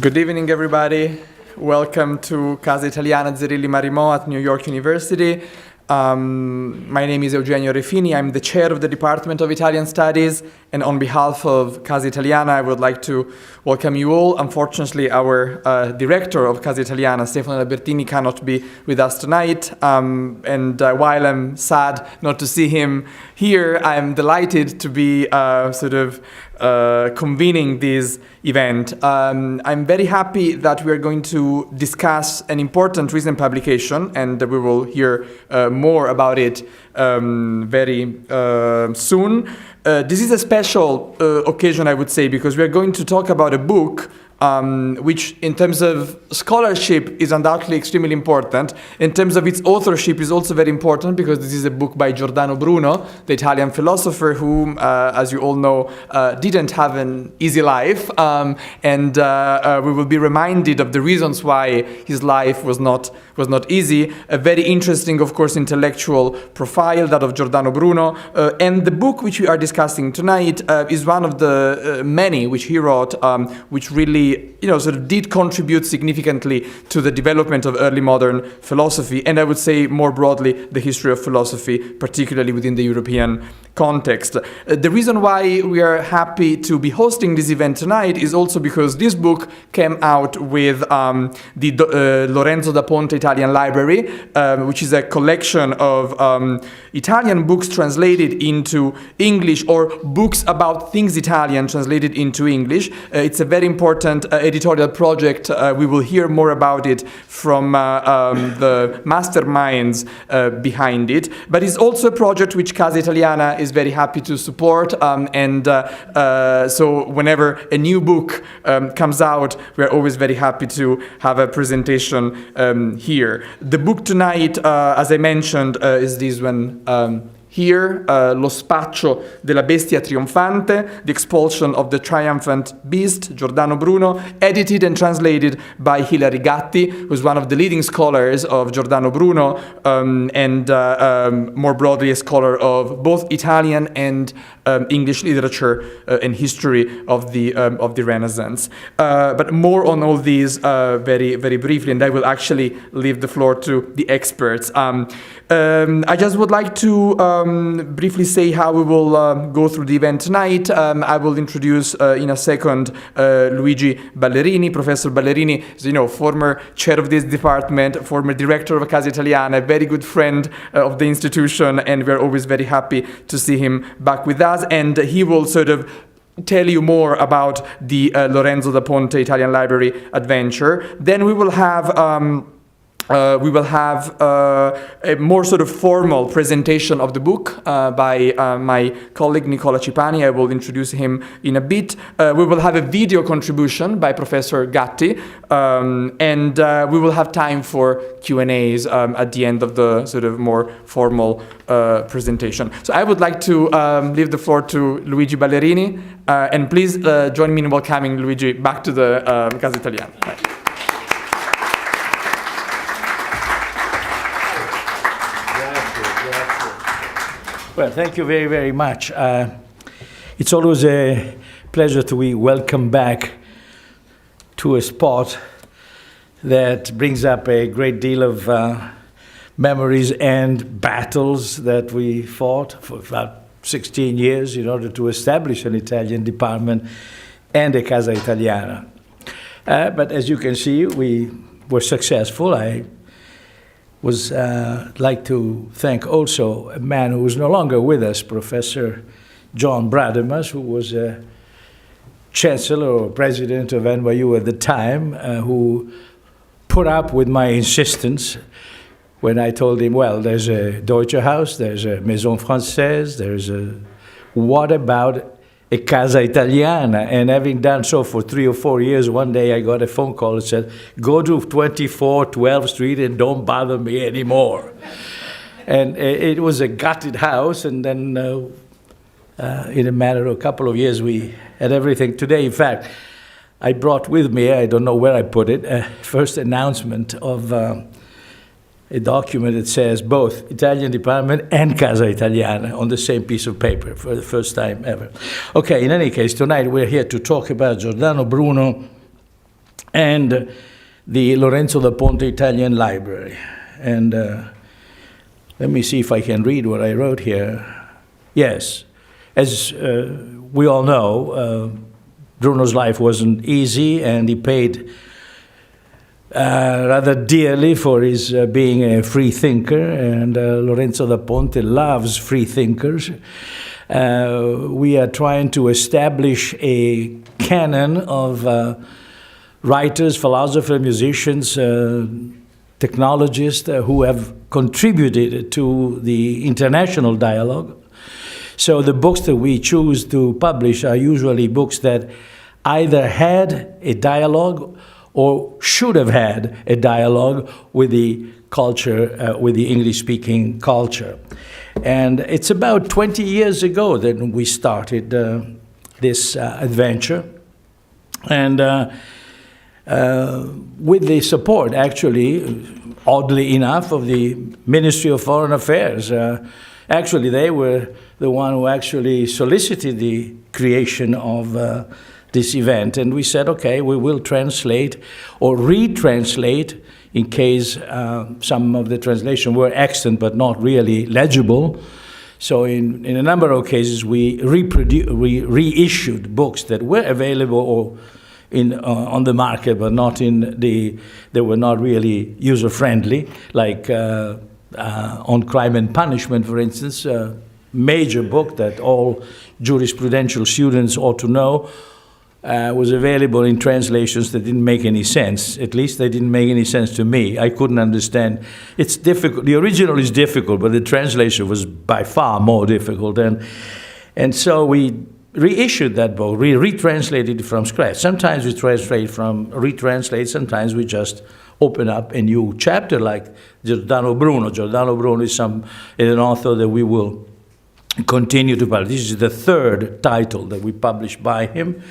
Good evening, everybody. Welcome to Casa Italiana Zerilli-Marimò at New York University. My name is Eugenio Refini. I'm the chair of the Department of Italian Studies, and on behalf of Casa Italiana, I would like to welcome you all. Unfortunately, our director of Casa Italiana, Stefano Albertini, cannot be with us tonight, and while I'm sad not to see him here, I'm delighted to be convening this event. I'm very happy that we are going to discuss an important recent publication, and we will hear more about it very soon. This is a special occasion, I would say, because we are going to talk about a book which in terms of scholarship is undoubtedly extremely important. In terms of its authorship is also very important, because this is a book by Giordano Bruno, the Italian philosopher who, as you all know, didn't have an easy life, and we will be reminded of the reasons why his life was not easy. A very interesting, of course, intellectual profile, that of Giordano Bruno, and the book which we are discussing tonight is one of the many which he wrote, which really did contribute significantly to the development of early modern philosophy, and I would say more broadly the history of philosophy, particularly within the European context. The reason why we are happy to be hosting this event tonight is also because this book came out with the Lorenzo da Ponte Italian Library, which is a collection of Italian books translated into English, or books about things Italian translated into English. It's a very important editorial project. We will hear more about it from the masterminds behind it. But it's also a project which Casa Italiana is very happy to support. So whenever a new book comes out, we're always very happy to have a presentation here. The book tonight, as I mentioned, is this one. Here, Lo Spaccio, della bestia, trionfante, the Expulsion of the Triumphant Beast, Giordano Bruno, edited and translated by Hilary Gatti, who's one of the leading scholars of Giordano Bruno, and more broadly a scholar of both Italian and English literature and history of the Renaissance. But more on all these very, very briefly, and I will actually leave the floor to the experts. I just would like to briefly say how we will go through the event tonight. I will introduce in a second Luigi Ballerini. Professor Ballerini is, former chair of this department, former director of Casa Italiana, a very good friend of the institution, and we're always very happy to see him back with us. And he will tell you more about the Lorenzo da Ponte Italian Library adventure. Then we will have a more formal presentation of the book by my colleague Nicola Cipani. I will introduce him in a bit. We will have a video contribution by Professor Gatti, and we will have time for Q&As at the end of the more formal presentation. So I would like to leave the floor to Luigi Ballerini, and please join me in welcoming Luigi back to the Casa Italiana. Right. Well, thank you very, very much. It's always a pleasure to be welcomed back to a spot that brings up a great deal of memories and battles that we fought for about 16 years in order to establish an Italian department and a Casa Italiana. But as you can see, we were successful. I was like to thank also a man who is no longer with us, Professor John Brademas, who was a chancellor or president of NYU at the time, who put up with my insistence when I told him, well, there's a Deutsche Haus, there's a Maison Française, what about a Casa Italiana? And having done so for 3 or 4 years, one day I got a phone call that said, go to 24 12th Street and don't bother me anymore. And it was a gutted house, and then in a matter of a couple of years, we had everything. Today, in fact, I brought with me, I don't know where I put it, a first announcement of a document that says both Italian Department and Casa Italiana on the same piece of paper for the first time ever. Okay, in any case, tonight we're here to talk about Giordano Bruno and the Lorenzo da Ponte Italian Library. And let me see if I can read what I wrote here. Yes, as we all know, Bruno's life wasn't easy, and he paid rather dearly for his being a free thinker, and Lorenzo da Ponte loves free thinkers. We are trying to establish a canon of writers, philosophers, musicians, technologists who have contributed to the international dialogue. So the books that we choose to publish are usually books that either had a dialogue or should have had a dialogue with the culture, with the English-speaking culture. And it's about 20 years ago that we started this adventure. And with the support, actually, oddly enough, of the Ministry of Foreign Affairs. Actually, they were the one who actually solicited the creation of this event. And we said, okay, we will translate or retranslate in case some of the translation were excellent but not really legible. So in a number of cases, we reissued books that were available or on the market, but not they were not really user-friendly, like On Crime and Punishment, for instance, a major book that all jurisprudential students ought to know, was available in translations that didn't make any sense. At least they didn't make any sense to me. I couldn't understand. It's difficult. The original is difficult, but the translation was by far more difficult. And so we reissued that book, retranslated it from scratch. Sometimes we retranslate, sometimes we just open up a new chapter, like Giordano Bruno. Giordano Bruno is an author that we will continue to publish. This is the third title that we published by him,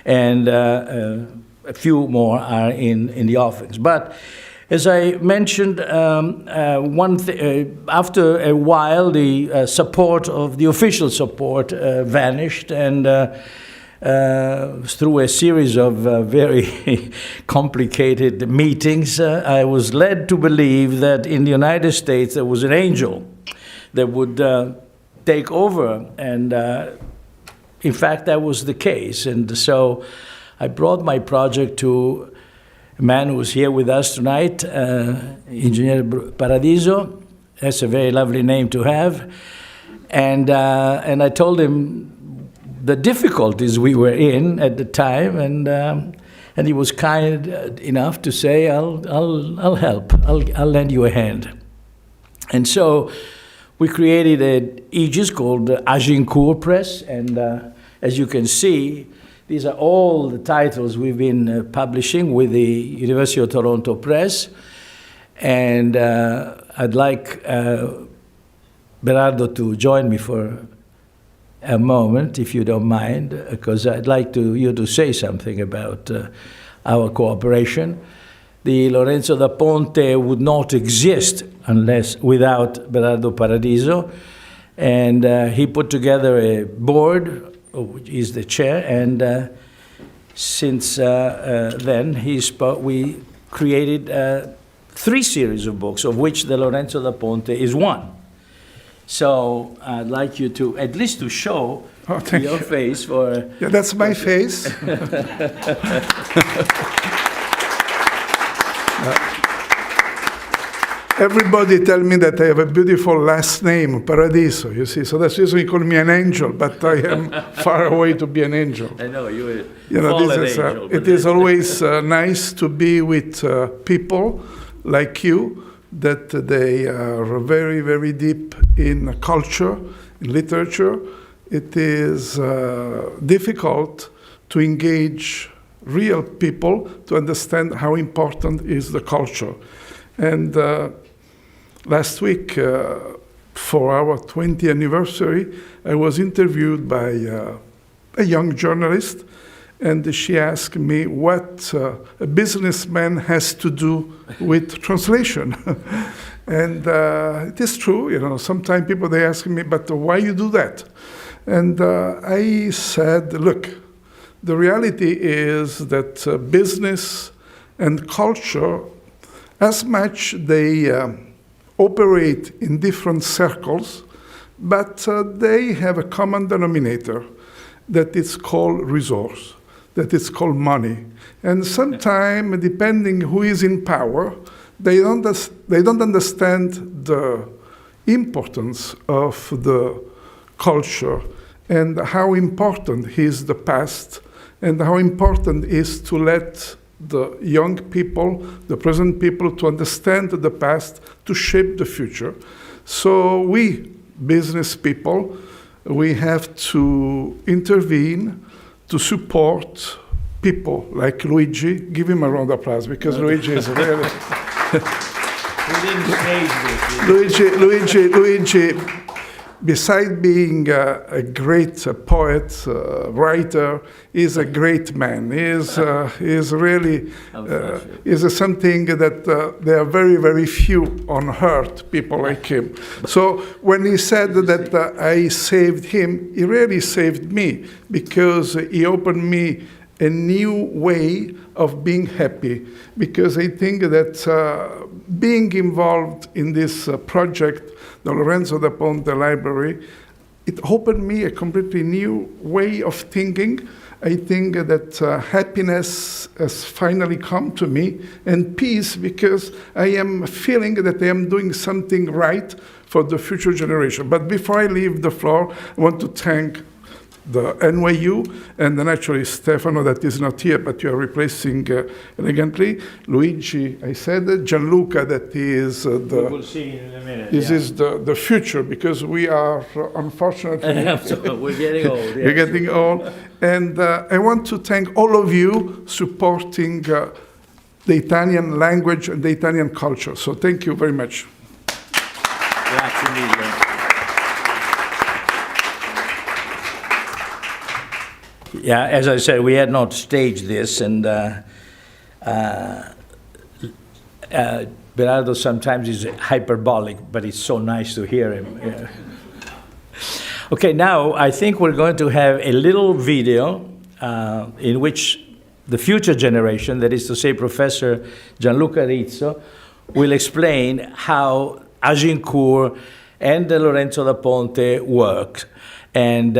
and a few more are in the offerings. But as I mentioned, after a while, the support of the official support vanished, and through a series of very complicated meetings, I was led to believe that in the United States there was an angel that would take over, and in fact that was the case. And so I brought my project to a man who is here with us tonight, Engineer Paradiso. That's a very lovely name to have. And I told him the difficulties we were in at the time, and he was kind enough to say, I'll help, I'll lend you a hand. And so we created an aegis called Agincourt Press, and as you can see, these are all the titles we've been publishing with the University of Toronto Press. And I'd like Berardo to join me for a moment, if you don't mind, because I'd like you to say something about our cooperation. The Lorenzo da Ponte would not exist without Berardo Paradiso, and he put together a board, which is the chair, and since then we created 3 series of books, of which the Lorenzo da Ponte is one. So I'd like you to at least to show your face for. Yeah, that's my face. Everybody tell me that I have a beautiful last name, Paradiso, you see. So that's usually call me an angel, but I am far away to be an angel. I know, you know, it is always nice to be with people like you, that they are very, very deep in culture, in literature. It is difficult to engage real people to understand how important is the culture. And last week, for our 20th anniversary, I was interviewed by a young journalist, and she asked me what a businessman has to do with translation. And it is true, you know, sometimes people, they ask me, but why you do that? And I said, look, the reality is that business and culture, as much they operate in different circles, but they have a common denominator that is called resource, that is called money. And sometimes, depending who is in power, they don't understand the importance of the culture and how important is the past and how important is to let the young people, the present people, to understand the past, to shape the future. So we, business people, we have to intervene to support people like Luigi. Give him a round of applause, because Luigi is really... Luigi, besides being a great poet, writer, is a great man. He is really is something that there are very, very few on earth people like him. So when he said that I saved him, he really saved me, because he opened me a new way of being happy, because I think that being involved in this project, the Lorenzo da Ponte Library, it opened me a completely new way of thinking. I think that happiness has finally come to me, and peace, because I am feeling that I am doing something right for the future generation. But before I leave the floor, I want to thank the NYU, and then actually Stefano, that is not here, but you are replacing elegantly. Luigi, I said, Gianluca, that is we will see in a minute. This is the future, because we are, unfortunately... We're getting old. Yes. You're getting old. And I want to thank all of you supporting the Italian language and the Italian culture. So thank you very much. Grazie mille. Yeah, as I said, we had not staged this, and Berardo sometimes is hyperbolic, but it's so nice to hear him. Yeah. Okay, now I think we're going to have a little video in which the future generation, that is to say Professor Gianluca Rizzo, will explain how Agincourt and Lorenzo da Ponte work. And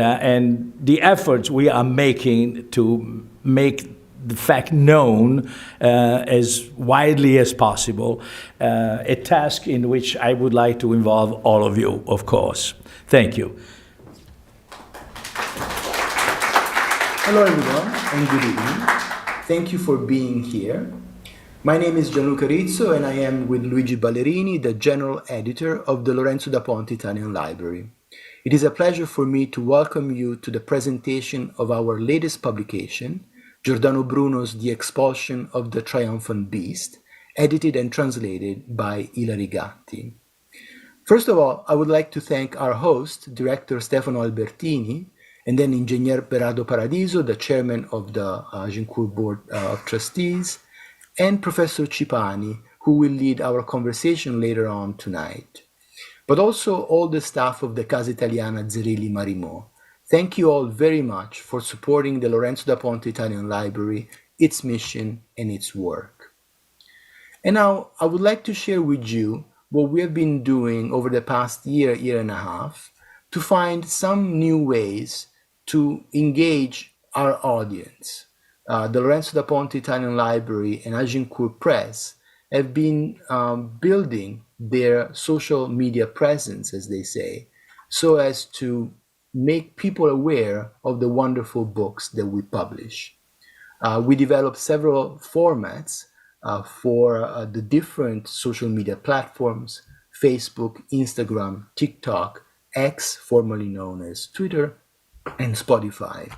the efforts we are making to make the fact known as widely as possible, a task in which I would like to involve all of you, of course. Thank you. Hello everyone, and good evening. Thank you for being here. My name is Gianluca Rizzo, and I am with Luigi Ballerini, the General Editor of the Lorenzo da Ponte Italian Library. It is a pleasure for me to welcome you to the presentation of our latest publication, Giordano Bruno's The Expulsion of the Triumphant Beast, edited and translated by Hilary Gatti. First of all, I would like to thank our host, Director Stefano Albertini, and then Engineer Berardo Paradiso, the Chairman of the Agincourt Board of Trustees, and Professor Cipani, who will lead our conversation later on tonight. But also all the staff of the Casa Italiana Zerilli-Marimò. Thank you all very much for supporting the Lorenzo da Ponte Italian Library, its mission, and its work. And now I would like to share with you what we have been doing over the past year and a half to find some new ways to engage our audience. The Lorenzo da Ponte Italian Library and Agincourt Press have been building their social media presence, as they say, so as to make people aware of the wonderful books that we publish. We developed several formats for the different social media platforms: Facebook, Instagram, TikTok, X, formerly known as Twitter, and Spotify.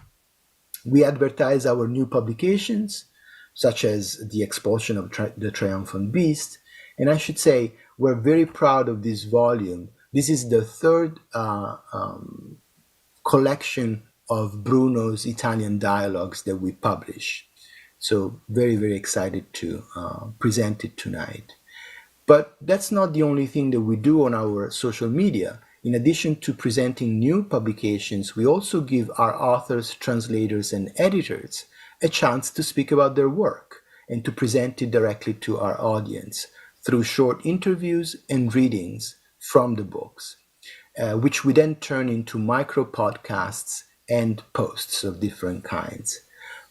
We advertise our new publications, such as The Expulsion of the Triumphant Beast, and I should say we're very proud of this volume. This is the third collection of Bruno's Italian dialogues that we publish. So very, very excited to present it tonight. But that's not the only thing that we do on our social media. In addition to presenting new publications, we also give our authors, translators, and editors a chance to speak about their work and to present it directly to our audience through short interviews and readings from the books, which we then turn into micro podcasts and posts of different kinds.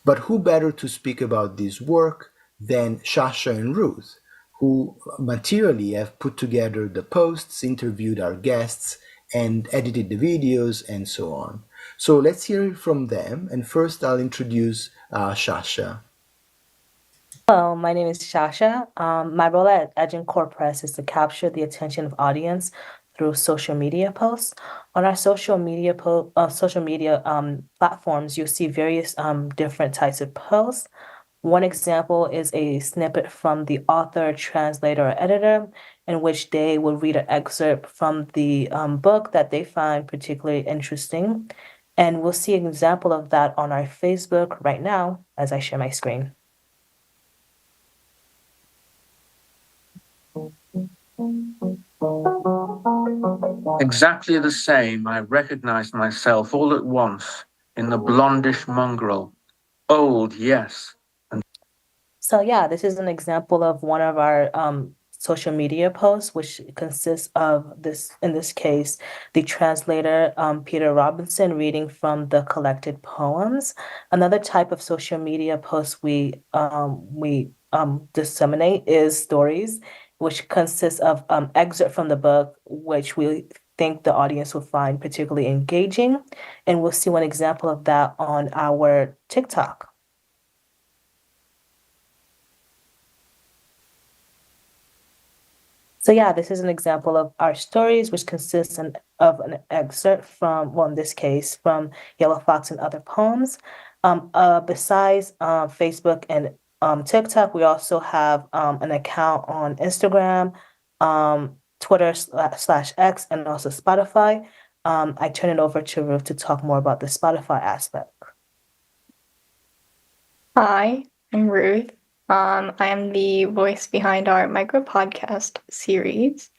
But who better to speak about this work than Sasha and Ruth, who materially have put together the posts, interviewed our guests, and edited the videos, and so on. So let's hear from them. And first, I'll introduce Sasha. Hello, my name is Sasha. My role at Agincourt Press is to capture the attention of audience through social media posts. On our social media platforms, you'll see various different types of posts. One example is a snippet from the author, translator, or editor, in which they will read an excerpt from the book that they find particularly interesting. And we'll see an example of that on our Facebook right now as I share my screen. Exactly the same, I recognized myself all at once in the blondish mongrel. Old, yes. So yeah, this is an example of one of our social media posts, which consists of this, in this case, the translator Peter Robinson reading from the collected poems. Another type of social media post we disseminate is stories, which consists of excerpt from the book, which we think the audience will find particularly engaging. And we'll see one example of that on our TikTok. So yeah, this is an example of our stories, which consists of an excerpt from, well, in this case, from Yellow Fox and Other Poems. Besides Facebook and TikTok, we also have an account on Instagram, Twitter /X, and also Spotify. I turn it over to Ruth to talk more about the Spotify aspect. Hi, I'm Ruth. I am the voice behind our micro podcast series.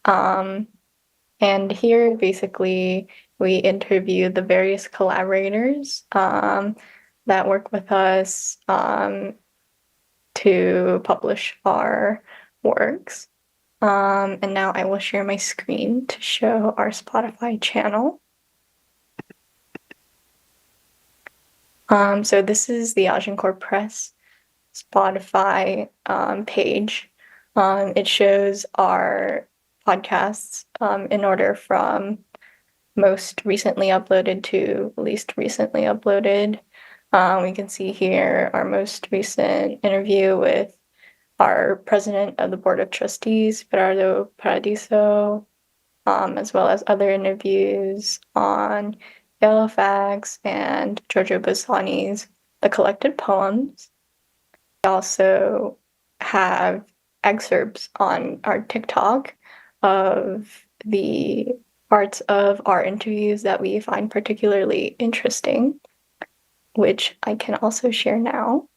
And here, basically, we interview the various collaborators that work with us to publish our works. And now I will share my screen to show our Spotify channel. So this is the Agincourt Press Spotify page. It shows our podcasts in order from most recently uploaded to least recently uploaded. We can see here our most recent interview with our president of the Board of Trustees, Gerardo Paradiso, as well as other interviews on Yellow Fax and Giorgio Bassani's The Collected Poems. We also have excerpts on our TikTok of the parts of our interviews that we find particularly interesting, which I can also share now.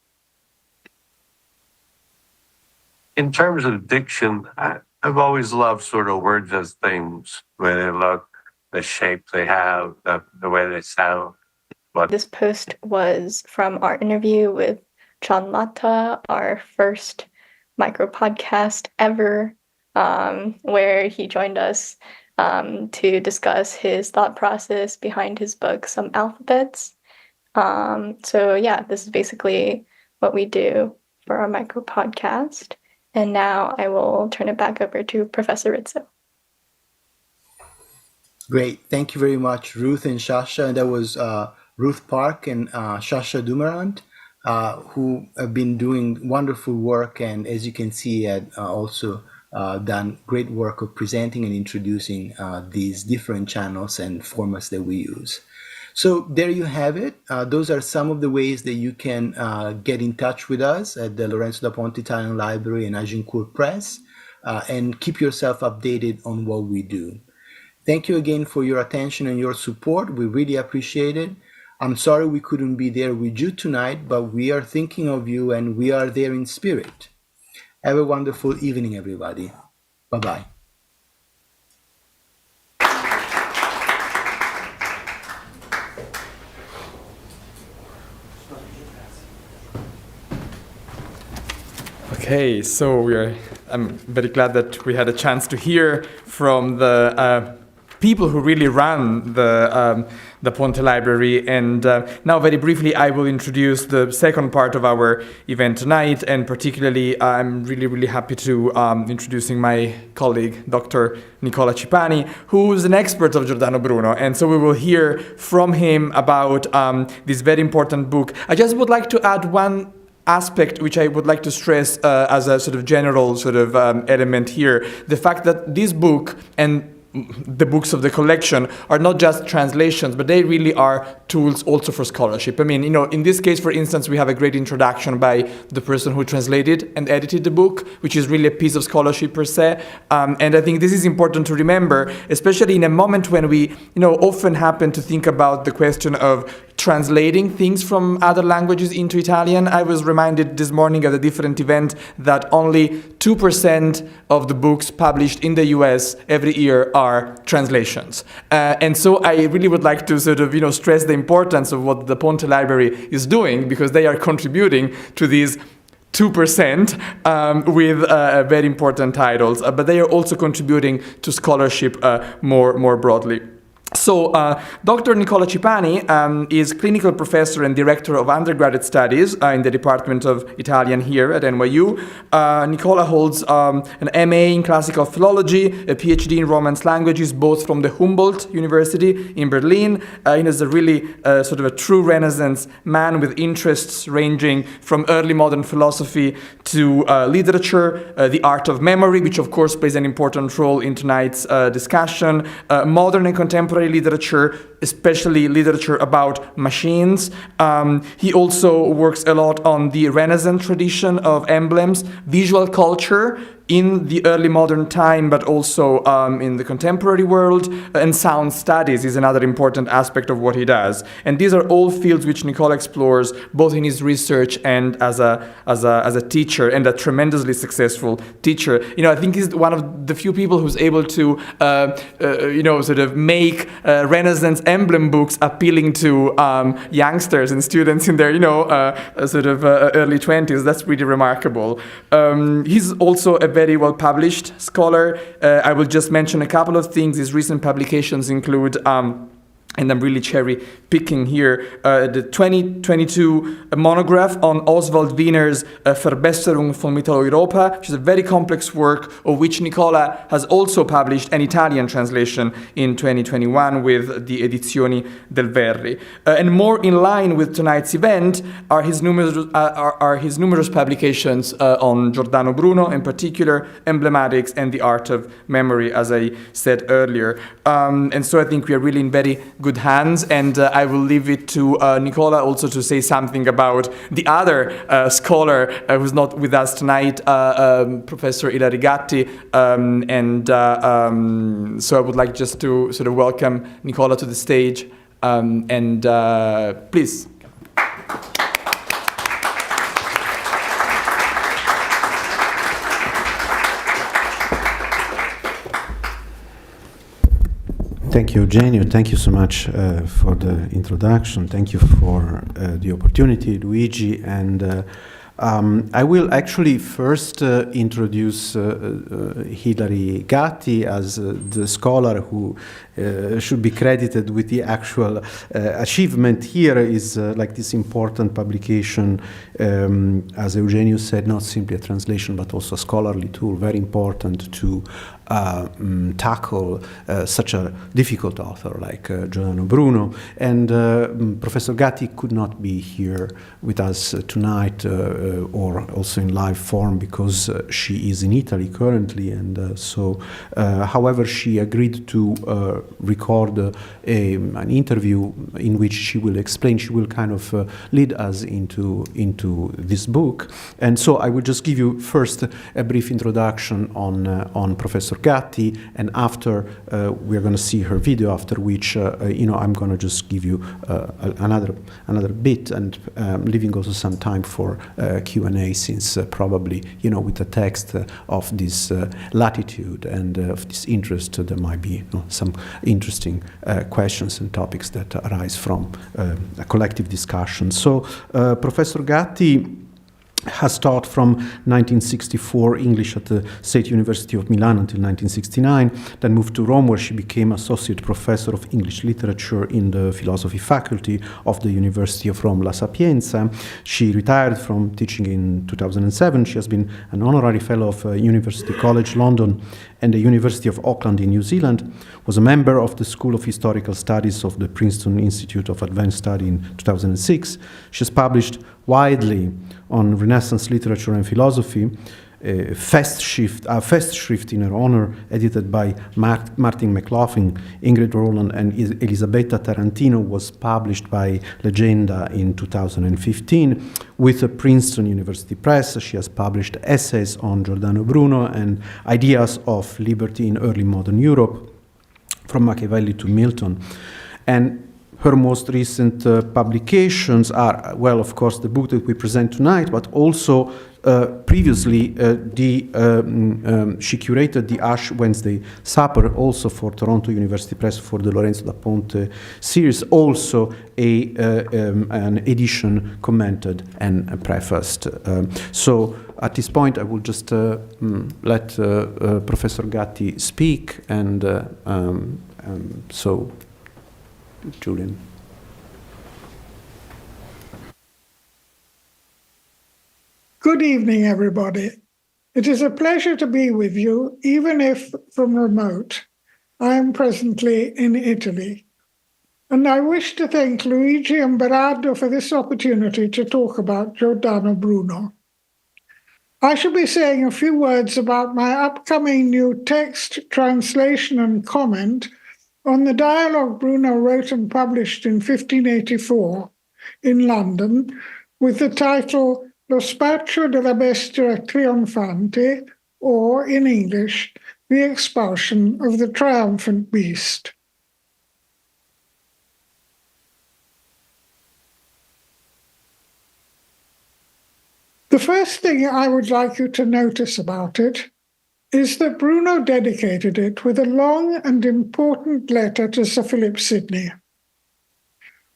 In terms of diction, I've always loved sort of words as things, the way they look, the shape they have, the way they sound. But this post was from our interview with John Latta, our first micro podcast ever, where he joined us to discuss his thought process behind his book, Some Alphabets. So yeah, this is basically what we do for our micro podcast. And now I will turn it back over to Professor Rizzo. Great. Thank you very much, Ruth and Sasha. And that was Ruth Park and Sasha Dumarant, who have been doing wonderful work. And as you can see, had also done great work of presenting and introducing these different channels and formats that we use. So there you have it. Those are some of the ways that you can get in touch with us at the Lorenzo da Ponte Italian Library and Agincourt Press, and keep yourself updated on what we do. Thank you again for your attention and your support. We really appreciate it. I'm sorry we couldn't be there with you tonight, but we are thinking of you and we are there in spirit. Have a wonderful evening, everybody. Bye-bye. Okay, so I'm very glad that we had a chance to hear from the people who really run the Ponte Library. And now, very briefly, I will introduce the second part of our event tonight. And particularly, I'm really happy to introducing my colleague, Dr. Nicola Cipani, who is an expert of Giordano Bruno. And so we will hear from him about this very important book. I just would like to add one aspect which I would like to stress as a sort of general sort of element here. The fact that this book and the books of the collection are not just translations, but they really are tools also for scholarship. I mean, in this case, for instance, we have a great introduction by the person who translated and edited the book, which is really a piece of scholarship per se. And I think this is important to remember, especially in a moment when we, often happen to think about the question of translating things from other languages into Italian. I was reminded this morning at a different event that only 2% of the books published in the US every year are translations. And so I really would like to sort of, stress the importance of what the Ponte Library is doing, because they are contributing to these 2% with very important titles, but they are also contributing to scholarship more broadly. So, Dr. Nicola Cipani is clinical professor and director of undergraduate studies in the Department of Italian here at NYU. Nicola holds an MA in classical philology, a PhD in Romance languages, both from the Humboldt University in Berlin. He is a really sort of a true Renaissance man with interests ranging from early modern philosophy to literature, the art of memory, which of course plays an important role in tonight's discussion, modern and contemporary literature, especially literature about machines. He also works a lot on the Renaissance tradition of emblems, visual culture in the early modern time, but also in the contemporary world, and sound studies is another important aspect of what he does. And these are all fields which Nicola explores both in his research and as a teacher, and a tremendously successful teacher. I think he's one of the few people who's able to, sort of make Renaissance emblem books appealing to youngsters and students in their, early 20s. That's really remarkable. He's also a very well-published scholar. I will just mention a couple of things. His recent publications include, and I'm really cherry-picking here, the 2022 monograph on Oswald Wiener's Verbesserung von Mitteleuropa, which is a very complex work of which Nicola has also published an Italian translation in 2021 with the Edizioni del Verri. And more in line with tonight's event are his numerous publications on Giordano Bruno, in particular, emblematics and the art of memory, as I said earlier. And so I think we are really in very good hands, and I will leave it to Nicola also to say something about the other scholar who's not with us tonight, Professor Hilary Gatti, so I would like just to sort of welcome Nicola to the stage, and please. Thank you, Eugenio. Thank you so much for the introduction. Thank you for the opportunity, Luigi. And I will actually first introduce Hilary Gatti as the scholar who should be credited with the actual achievement here is like this important publication, as Eugenio said, not simply a translation, but also a scholarly tool, very important to tackle such a difficult author like Giordano Bruno. And Professor Gatti could not be here with us tonight or also in live form because she is in Italy currently, and however, she agreed to record an interview in which she will explain, she will kind of lead us into this book. And so I will just give you first a brief introduction on Professor Gatti, and after we're going to see her video, after which I'm going to just give you another bit, and leaving also some time for Q&A, since probably with the text of this latitude and of this interest, there might be some interesting questions and topics that arise from a collective discussion. So Professor Gatti has taught from 1964 English at the State University of Milan until 1969, then moved to Rome where she became associate professor of English literature in the philosophy faculty of the University of Rome La Sapienza. She retired from teaching in 2007. She has been an honorary fellow of University College London and the University of Auckland in New Zealand, was a member of the School of Historical Studies of the Princeton Institute of Advanced Study in 2006. She has published widely on Renaissance literature and philosophy. Festschrift in her honor, edited by Martin McLaughlin, Ingrid Rowland, and Elisabetta Tarantino, was published by Legenda in 2015. With the Princeton University Press, she has published essays on Giordano Bruno and ideas of liberty in early modern Europe, from Machiavelli to Milton. And her most recent publications are, well, of course, the book that we present tonight, but also previously she curated the Ash Wednesday Supper, also for Toronto University Press, for the Lorenzo da Ponte series, also an edition commented and prefaced. So at this point, I will just let Professor Gatti speak, and so Julian. Good evening, everybody. It is a pleasure to be with you, even if from remote. I am presently in Italy. And I wish to thank Luigi and Berardo for this opportunity to talk about Giordano Bruno. I shall be saying a few words about my upcoming new text, translation, and comment on the dialogue Bruno wrote and published in 1584 in London with the title Lo Spaccio della bestia trionfante, or in English, The Expulsion of the Triumphant Beast. The first thing I would like you to notice about it is that Bruno dedicated it with a long and important letter to Sir Philip Sidney.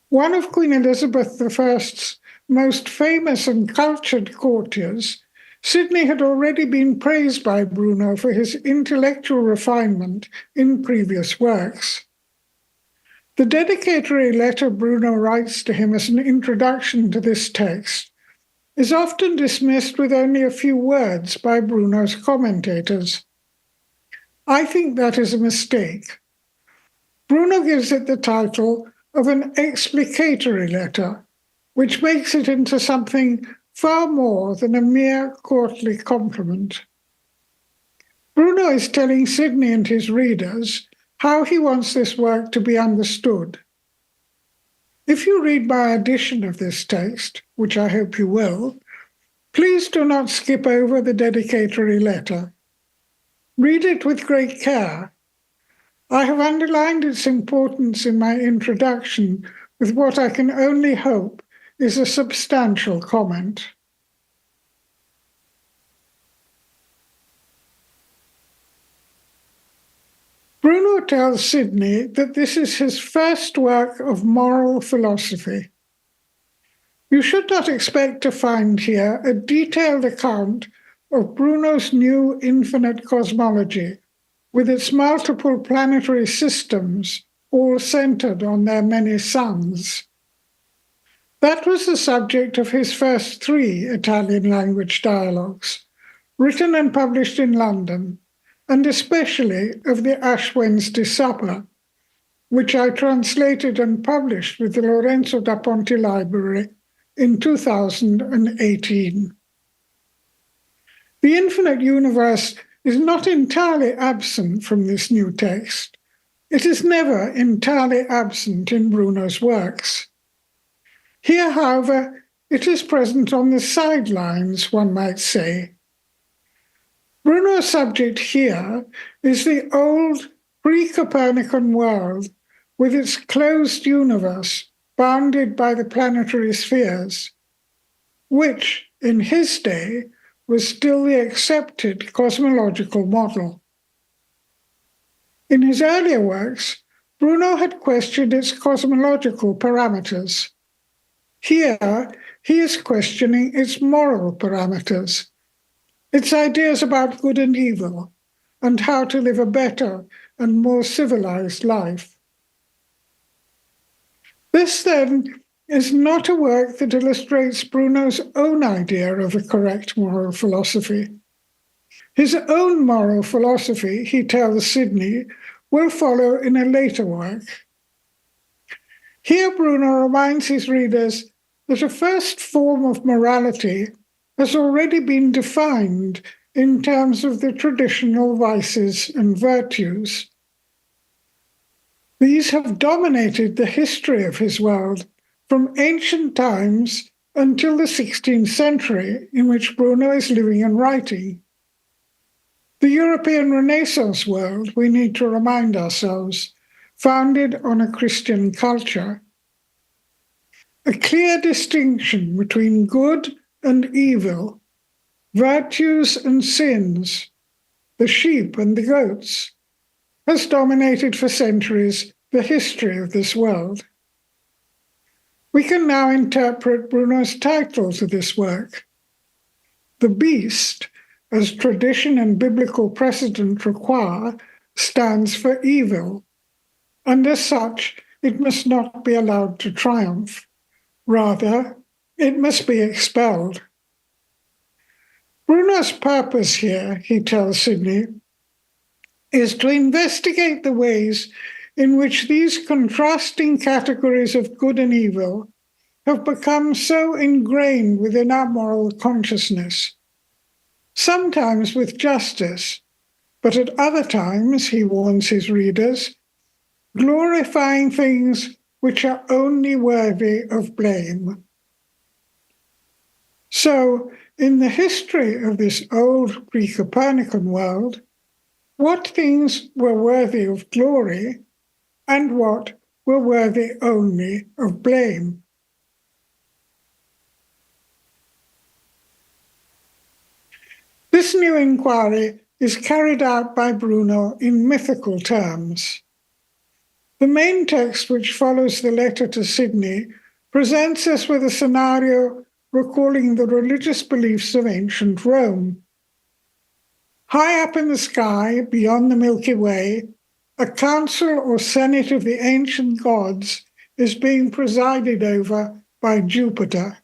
One of Queen Elizabeth I's most famous and cultured courtiers, Sidney had already been praised by Bruno for his intellectual refinement in previous works. The dedicatory letter Bruno writes to him as an introduction to this text is often dismissed with only a few words by Bruno's commentators. I think that is a mistake. Bruno gives it the title of an explicatory letter, which makes it into something far more than a mere courtly compliment. Bruno is telling Sidney and his readers how he wants this work to be understood. If you read my edition of this text, which I hope you will, please do not skip over the dedicatory letter. Read it with great care. I have underlined its importance in my introduction with what I can only hope is a substantial comment. Bruno tells Sidney that this is his first work of moral philosophy. You should not expect to find here a detailed account of Bruno's new infinite cosmology, with its multiple planetary systems, all centered on their many suns. That was the subject of his first 3 Italian language dialogues, written and published in London, and especially of the Ash Wednesday Supper, which I translated and published with the Lorenzo da Ponte Library in 2018. The infinite universe is not entirely absent from this new text. It is never entirely absent in Bruno's works. Here, however, it is present on the sidelines, one might say. Bruno's subject here is the old pre-Copernican world with its closed universe bounded by the planetary spheres, which, in his day, was still the accepted cosmological model. In his earlier works, Bruno had questioned its cosmological parameters. Here, he is questioning its moral parameters, its ideas about good and evil, and how to live a better and more civilized life. This, then, is not a work that illustrates Bruno's own idea of a correct moral philosophy. His own moral philosophy, he tells Sidney, will follow in a later work. Here Bruno reminds his readers that a first form of morality has already been defined in terms of the traditional vices and virtues. These have dominated the history of his world from ancient times until the 16th century, in which Bruno is living and writing. The European Renaissance world, we need to remind ourselves, founded on a Christian culture. A clear distinction between good and evil, virtues and sins, the sheep and the goats, has dominated for centuries the history of this world. We can now interpret Bruno's title to this work. The beast, as tradition and biblical precedent require, stands for evil, and as such, it must not be allowed to triumph. Rather, it must be expelled. Bruno's purpose here, he tells Sidney, is to investigate the ways in which these contrasting categories of good and evil have become so ingrained within our moral consciousness, sometimes with justice, but at other times, he warns his readers, glorifying things which are only worthy of blame. So, in the history of this old pre-Copernican world, what things were worthy of glory and what were worthy only of blame? This new inquiry is carried out by Bruno in mythical terms. The main text, which follows the letter to Sidney, presents us with a scenario recalling the religious beliefs of ancient Rome. High up in the sky, beyond the Milky Way, a council or senate of the ancient gods is being presided over by Jupiter.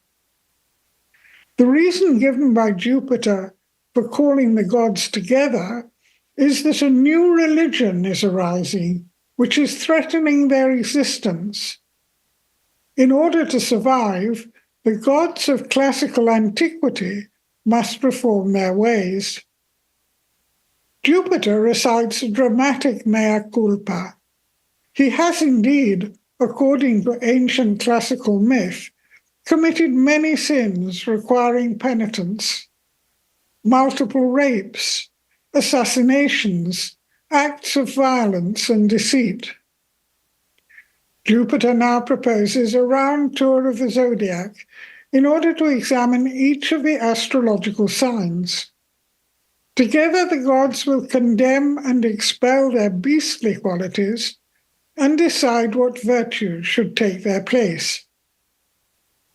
The reason given by Jupiter for calling the gods together is that a new religion is arising, which is threatening their existence. In order to survive, the gods of classical antiquity must reform their ways. Jupiter recites a dramatic mea culpa. He has indeed, according to ancient classical myth, committed many sins requiring penitence. Multiple rapes, assassinations, acts of violence and deceit. Jupiter now proposes a round tour of the zodiac in order to examine each of the astrological signs. Together, the gods will condemn and expel their beastly qualities and decide what virtues should take their place.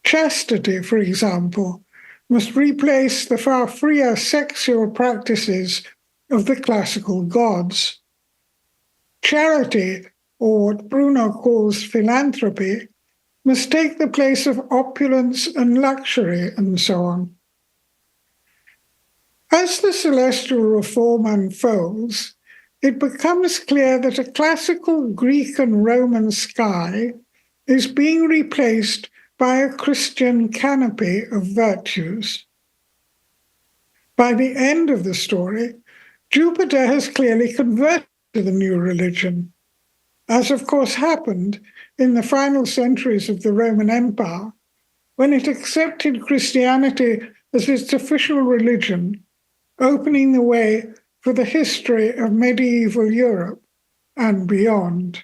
Chastity, for example, must replace the far freer sexual practices of the classical gods. Charity, or what Bruno calls philanthropy, must take the place of opulence and luxury, and so on. As the celestial reform unfolds, it becomes clear that a classical Greek and Roman sky is being replaced by a Christian canopy of virtues. By the end of the story, Jupiter has clearly converted to the new religion, as of course happened in the final centuries of the Roman Empire, when it accepted Christianity as its official religion, opening the way for the history of medieval Europe and beyond.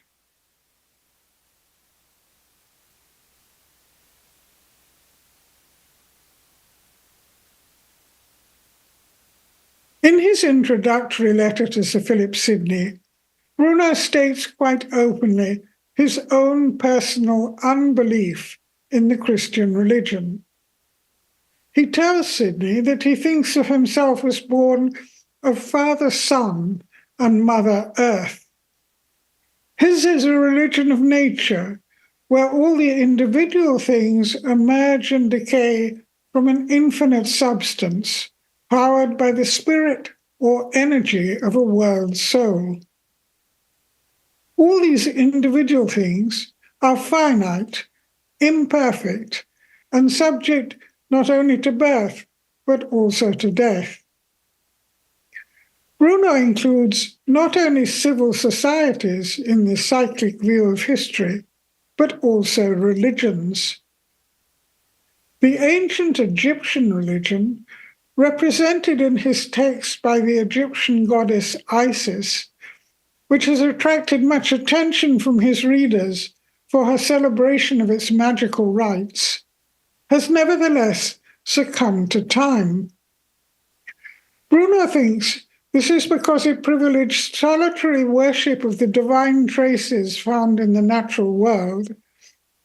In his introductory letter to Sir Philip Sidney, Bruno states quite openly his own personal unbelief in the Christian religion. He tells Sidney that he thinks of himself as born of Father Sun and Mother Earth. His is a religion of nature, where all the individual things emerge and decay from an infinite substance, powered by the spirit or energy of a world soul. All these individual things are finite, imperfect, and subject not only to birth, but also to death. Bruno includes not only civil societies in the cyclic view of history, but also religions. The ancient Egyptian religion, represented in his text by the Egyptian goddess Isis, which has attracted much attention from his readers for her celebration of its magical rites, has nevertheless succumbed to time. Bruno thinks this is because it privileged solitary worship of the divine traces found in the natural world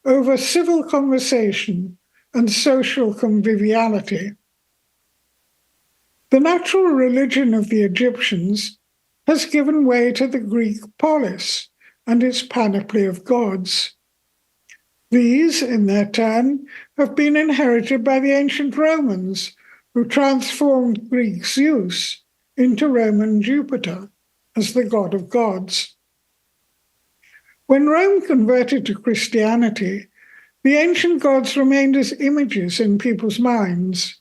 over civil conversation and social conviviality. The natural religion of the Egyptians has given way to the Greek polis and its panoply of gods. These, in their turn, have been inherited by the ancient Romans, who transformed Greek Zeus into Roman Jupiter as the god of gods. When Rome converted to Christianity, the ancient gods remained as images in people's minds.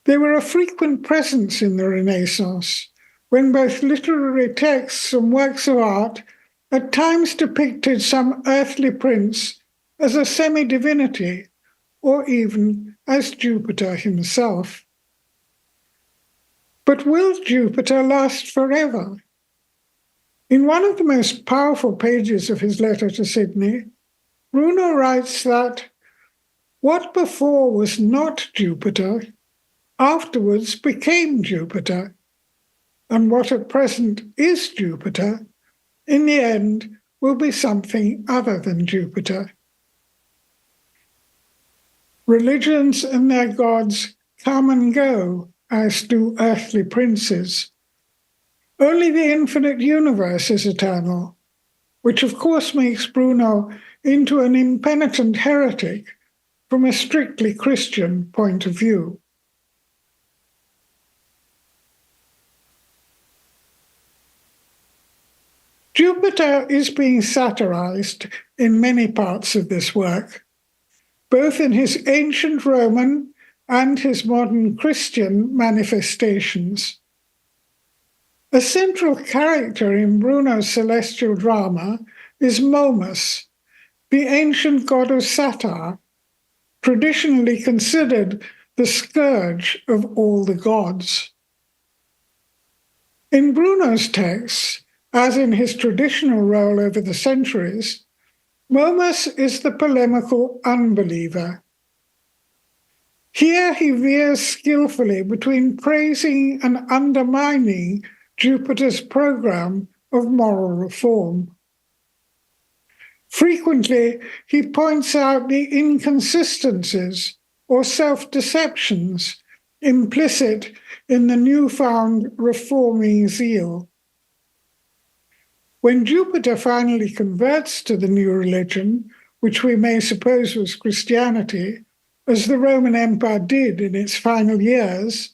They were a frequent presence in the Renaissance, when both literary texts and works of art at times depicted some earthly prince as a semi-divinity, or even as Jupiter himself. But will Jupiter last forever? In one of the most powerful pages of his letter to Sidney, Bruno writes that what before was not Jupiter afterwards became Jupiter, and what at present is Jupiter, in the end will be something other than Jupiter. Religions and their gods come and go, as do earthly princes. Only the infinite universe is eternal, which of course makes Bruno into an impenitent heretic from a strictly Christian point of view. Jupiter is being satirized in many parts of this work, both in his ancient Roman and his modern Christian manifestations. A central character in Bruno's celestial drama is Momus, the ancient god of satire, traditionally considered the scourge of all the gods. In Bruno's texts, as in his traditional role over the centuries, Momus is the polemical unbeliever. Here he veers skillfully between praising and undermining Jupiter's program of moral reform. Frequently, he points out the inconsistencies or self-deceptions implicit in the newfound reforming zeal. When Jupiter finally converts to the new religion, which we may suppose was Christianity, as the Roman Empire did in its final years,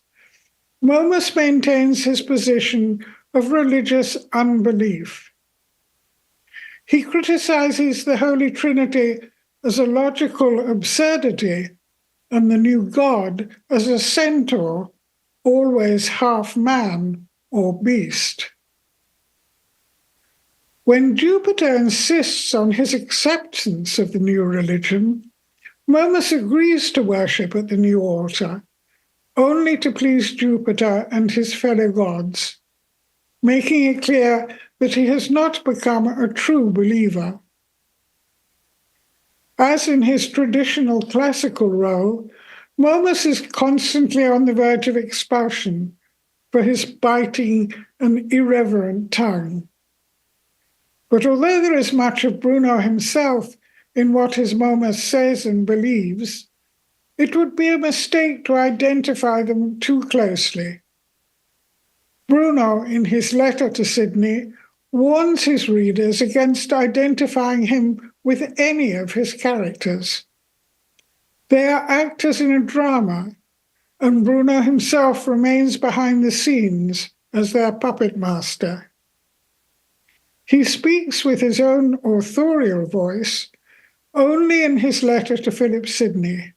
Momus maintains his position of religious unbelief. He criticizes the Holy Trinity as a logical absurdity and the new god as a centaur, always half man or beast. When Jupiter insists on his acceptance of the new religion, Momus agrees to worship at the new altar, only to please Jupiter and his fellow gods, making it clear that he has not become a true believer. As in his traditional classical role, Momus is constantly on the verge of expulsion for his biting and irreverent tongue. But although there is much of Bruno himself in what his Momus says and believes, it would be a mistake to identify them too closely. Bruno, in his letter to Sidney, warns his readers against identifying him with any of his characters. They are actors in a drama, and Bruno himself remains behind the scenes as their puppet master. He speaks with his own authorial voice only in his letter to Philip Sidney,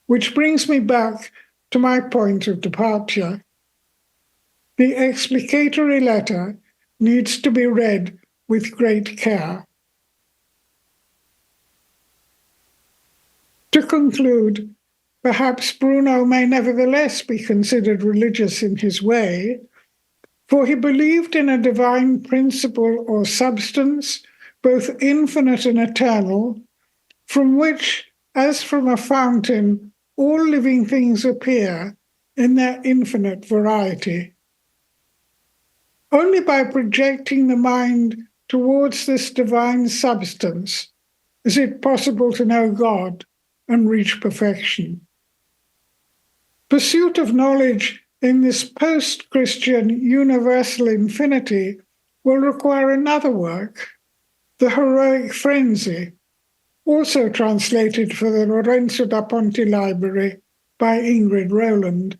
which brings me back to my point of departure. The explicatory letter needs to be read with great care. To conclude, perhaps Bruno may nevertheless be considered religious in his way, for he believed in a divine principle or substance, both infinite and eternal, from which, as from a fountain, all living things appear in their infinite variety. Only by projecting the mind towards this divine substance is it possible to know God and reach perfection. Pursuit of knowledge in this post-Christian universal infinity will require another work, The Heroic Frenzy, also translated for the Lorenzo da Ponte Library by Ingrid Rowland.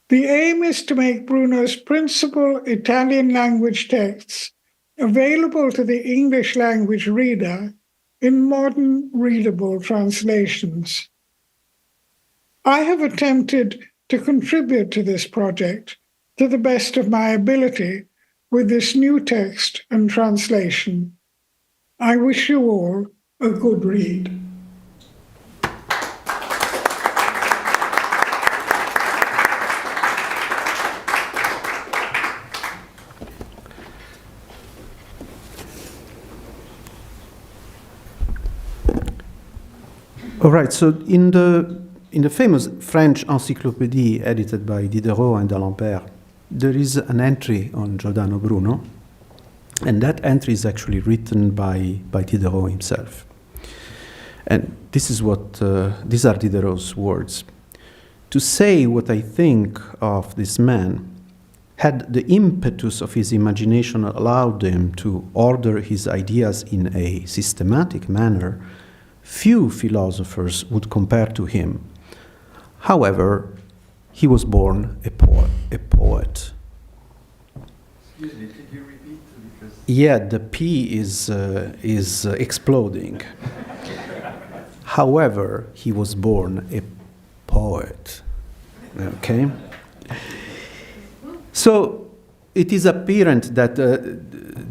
The aim is to make Bruno's principal Italian language texts available to the English language reader in modern readable translations. I have attempted to contribute to this project to the best of my ability with this new text and translation. I wish you all a good read. All right, so in the famous French encyclopedia edited by Diderot and d'Alembert, there is an entry on Giordano Bruno, and that entry is actually written by Diderot himself. And this is these are Diderot's words. To say what I think of this man, had the impetus of his imagination allowed him to order his ideas in a systematic manner, few philosophers would compare to him. However, he was born a poet. Excuse me, could you repeat? Because Yeah, the P is exploding. However, he was born a poet. Okay? So it is apparent that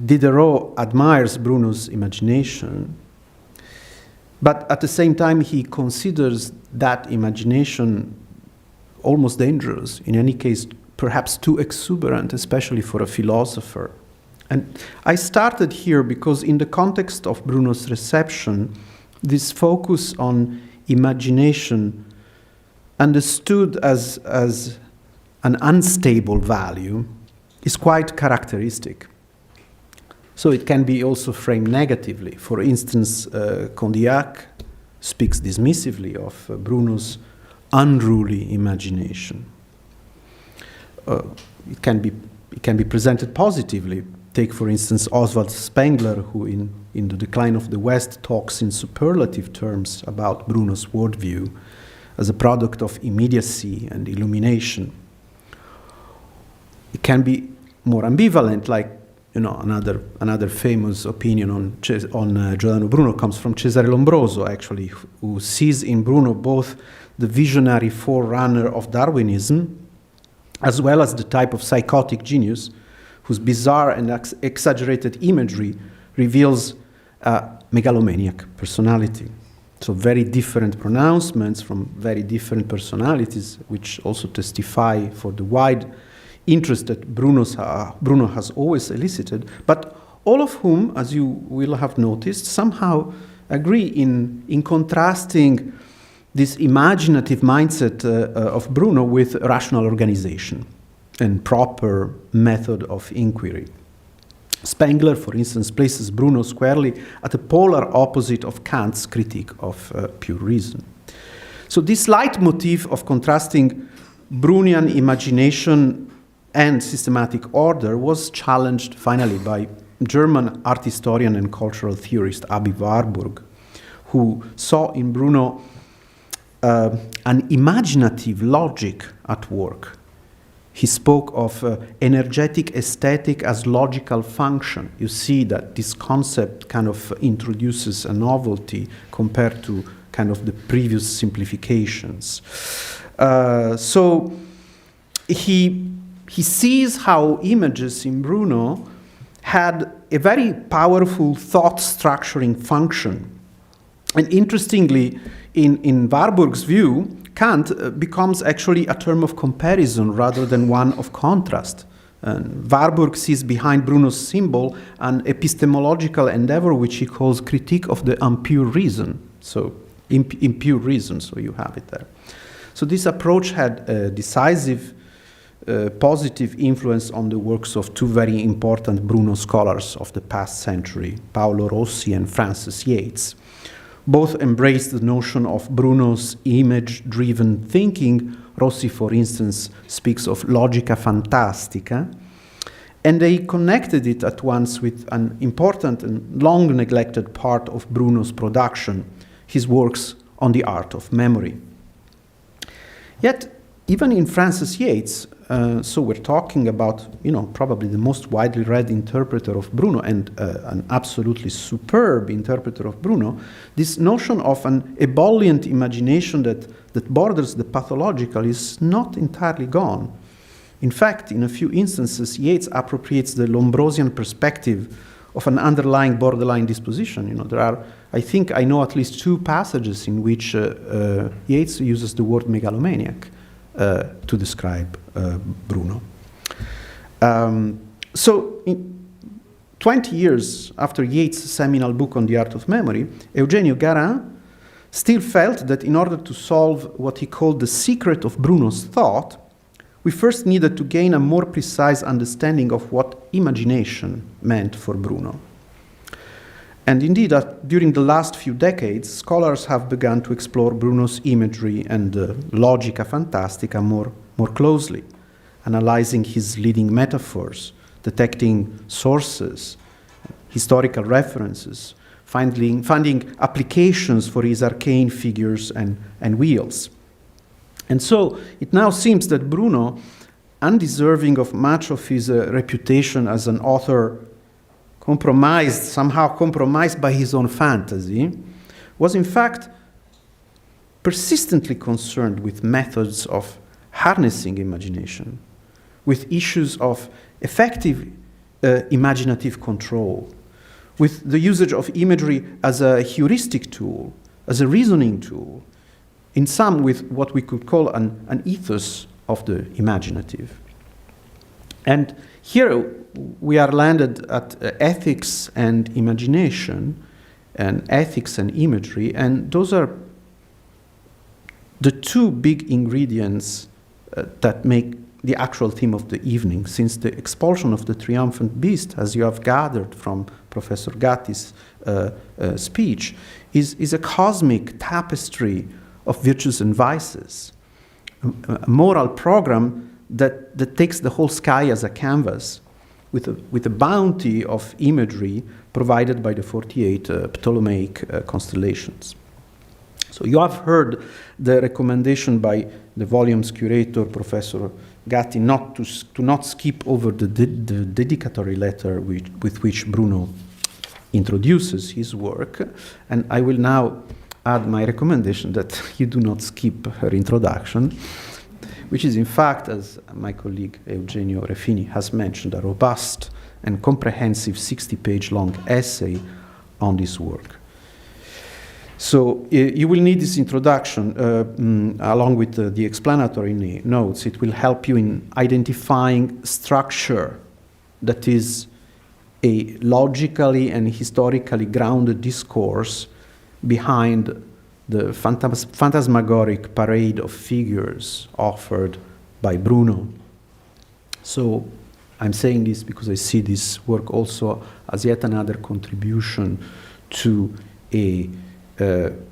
Diderot admires Bruno's imagination, but at the same time he considers that imagination almost dangerous, in any case perhaps too exuberant, especially for a philosopher. And I started here because in the context of Bruno's reception, this focus on imagination, understood as an unstable value, is quite characteristic. So it can be also framed negatively. For instance, Condillac speaks dismissively of Bruno's unruly imagination. It can be presented positively. Take, for instance, Oswald Spengler, who in The Decline of the West talks in superlative terms about Bruno's worldview as a product of immediacy and illumination. It can be more ambivalent, like another famous opinion on Giordano Bruno comes from Cesare Lombroso, actually, who sees in Bruno both the visionary forerunner of Darwinism, as well as the type of psychotic genius whose bizarre and exaggerated imagery reveals a megalomaniac personality. So very different pronouncements from very different personalities, which also testify for the wide interest that Bruno has always elicited, but all of whom, as you will have noticed, somehow agree in contrasting this imaginative mindset of Bruno with rational organization and proper method of inquiry. Spengler, for instance, places Bruno squarely at the polar opposite of Kant's critique of pure reason. So this leitmotif of contrasting Brunian imagination and systematic order was challenged finally by German art historian and cultural theorist Abi Warburg, who saw in Bruno an imaginative logic at work. He spoke of energetic aesthetic as logical function. You see that this concept kind of introduces a novelty compared to kind of the previous simplifications. So he sees how images in Bruno had a very powerful thought structuring function. And interestingly, in Warburg's view, Kant becomes actually a term of comparison rather than one of contrast. And Warburg sees behind Bruno's symbol an epistemological endeavor which he calls critique of the impure reason. So impure reason, so you have it there. So this approach had a decisive positive influence on the works of two very important Bruno scholars of the past century, Paolo Rossi and Francis Yates. Both embraced the notion of Bruno's image-driven thinking. Rossi, for instance, speaks of logica fantastica, and they connected it at once with an important and long-neglected part of Bruno's production, his works on the art of memory. Yet, even in Francis Yates, so we're talking about, probably the most widely read interpreter of Bruno and an absolutely superb interpreter of Bruno, this notion of an ebullient imagination that borders the pathological is not entirely gone. In fact, in a few instances, Yates appropriates the Lombrosian perspective of an underlying borderline disposition. There are, I think I know at least two passages in which Yates uses the word megalomaniac to describe Bruno. So 20 years after Yates' seminal book on the art of memory, Eugenio Garin still felt that in order to solve what he called the secret of Bruno's thought, we first needed to gain a more precise understanding of what imagination meant for Bruno. And indeed, during the last few decades, scholars have begun to explore Bruno's imagery and logica fantastica more closely, analyzing his leading metaphors, detecting sources, historical references, finding applications for his arcane figures and wheels. And so it now seems that Bruno, undeserving of much of his reputation as an author somehow compromised by his own fantasy, was in fact persistently concerned with methods of harnessing imagination, with issues of effective imaginative control, with the usage of imagery as a heuristic tool, as a reasoning tool, in sum with what we could call an ethos of the imaginative. And here we are landed at ethics and imagination, and ethics and imagery, and those are the two big ingredients that make the actual theme of the evening, since the expulsion of the Triumphant Beast, as you have gathered from Professor Gatti's speech, is a cosmic tapestry of virtues and vices, a moral program that takes the whole sky as a canvas, with a bounty of imagery provided by the 48 Ptolemaic constellations. So you have heard the recommendation by the volume's curator, Professor Gatti, not skip over the dedicatory letter with which Bruno introduces his work, and I will now add my recommendation that you do not skip her introduction, which is in fact, as my colleague Eugenio Refini has mentioned, a robust and comprehensive 60-page long essay on this work. So you will need this introduction along with the explanatory notes. It will help you in identifying structure that is a logically and historically grounded discourse behind the phantasmagoric parade of figures offered by Bruno. So I'm saying this because I see this work also as yet another contribution to a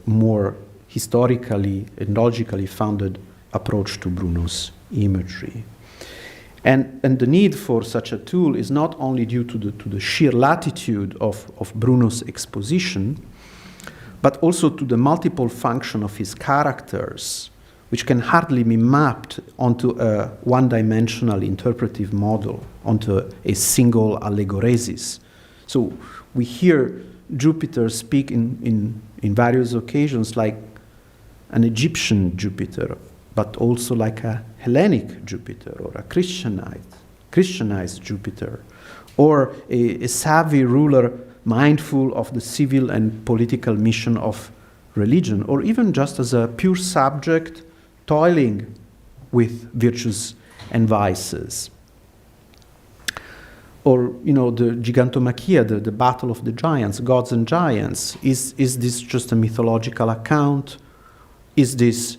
more historically and logically founded approach to Bruno's imagery. And the need for such a tool is not only due to the sheer latitude of Bruno's exposition, but also to the multiple function of his characters, which can hardly be mapped onto a one-dimensional interpretive model, onto a single allegoresis. So we hear Jupiter speak in various occasions like an Egyptian Jupiter, but also like a Hellenic Jupiter or a Christianized Jupiter, or a savvy ruler mindful of the civil and political mission of religion, or even just as a pure subject toiling with virtues and vices. Or, the Gigantomachia, the battle of the giants, gods and giants. Is this just a mythological account? Is this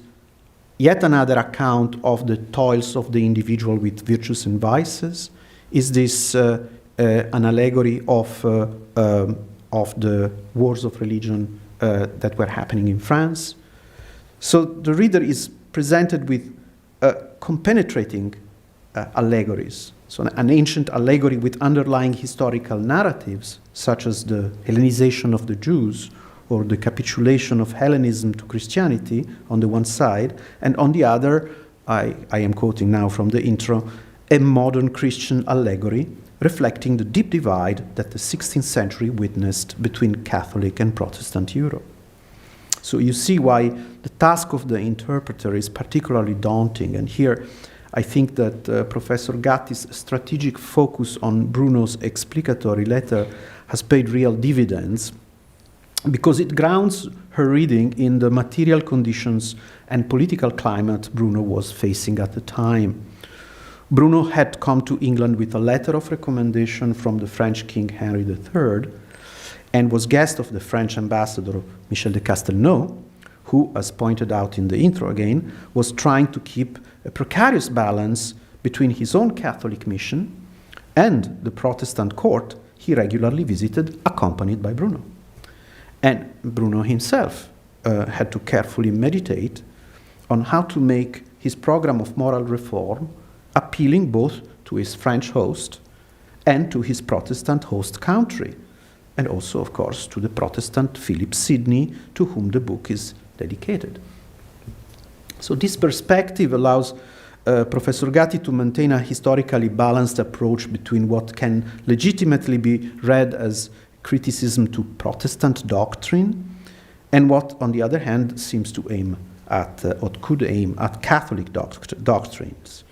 yet another account of the toils of the individual with virtues and vices? Is this an allegory of the wars of religion that were happening in France? So the reader is presented with compenetrating allegories. So an ancient allegory with underlying historical narratives, such as the Hellenization of the Jews, or the capitulation of Hellenism to Christianity on the one side, and on the other, I am quoting now from the intro, a modern Christian allegory reflecting the deep divide that the 16th century witnessed between Catholic and Protestant Europe. So you see why the task of the interpreter is particularly daunting, and here I think that Professor Gatti's strategic focus on Bruno's explicatory letter has paid real dividends, because it grounds her reading in the material conditions and political climate Bruno was facing at the time. Bruno had come to England with a letter of recommendation from the French King Henry III and was guest of the French ambassador Michel de Castelnau, who, as pointed out in the intro again, was trying to keep a precarious balance between his own Catholic mission and the Protestant court he regularly visited, accompanied by Bruno. And Bruno himself had to carefully meditate on how to make his program of moral reform appealing both to his French host and to his Protestant host country, and also, of course, to the Protestant Philip Sidney, to whom the book is dedicated. So this perspective allows Professor Gatti to maintain a historically balanced approach between what can legitimately be read as criticism to Protestant doctrine and what, on the other hand, seems to aim at, or could aim at Catholic doctrines.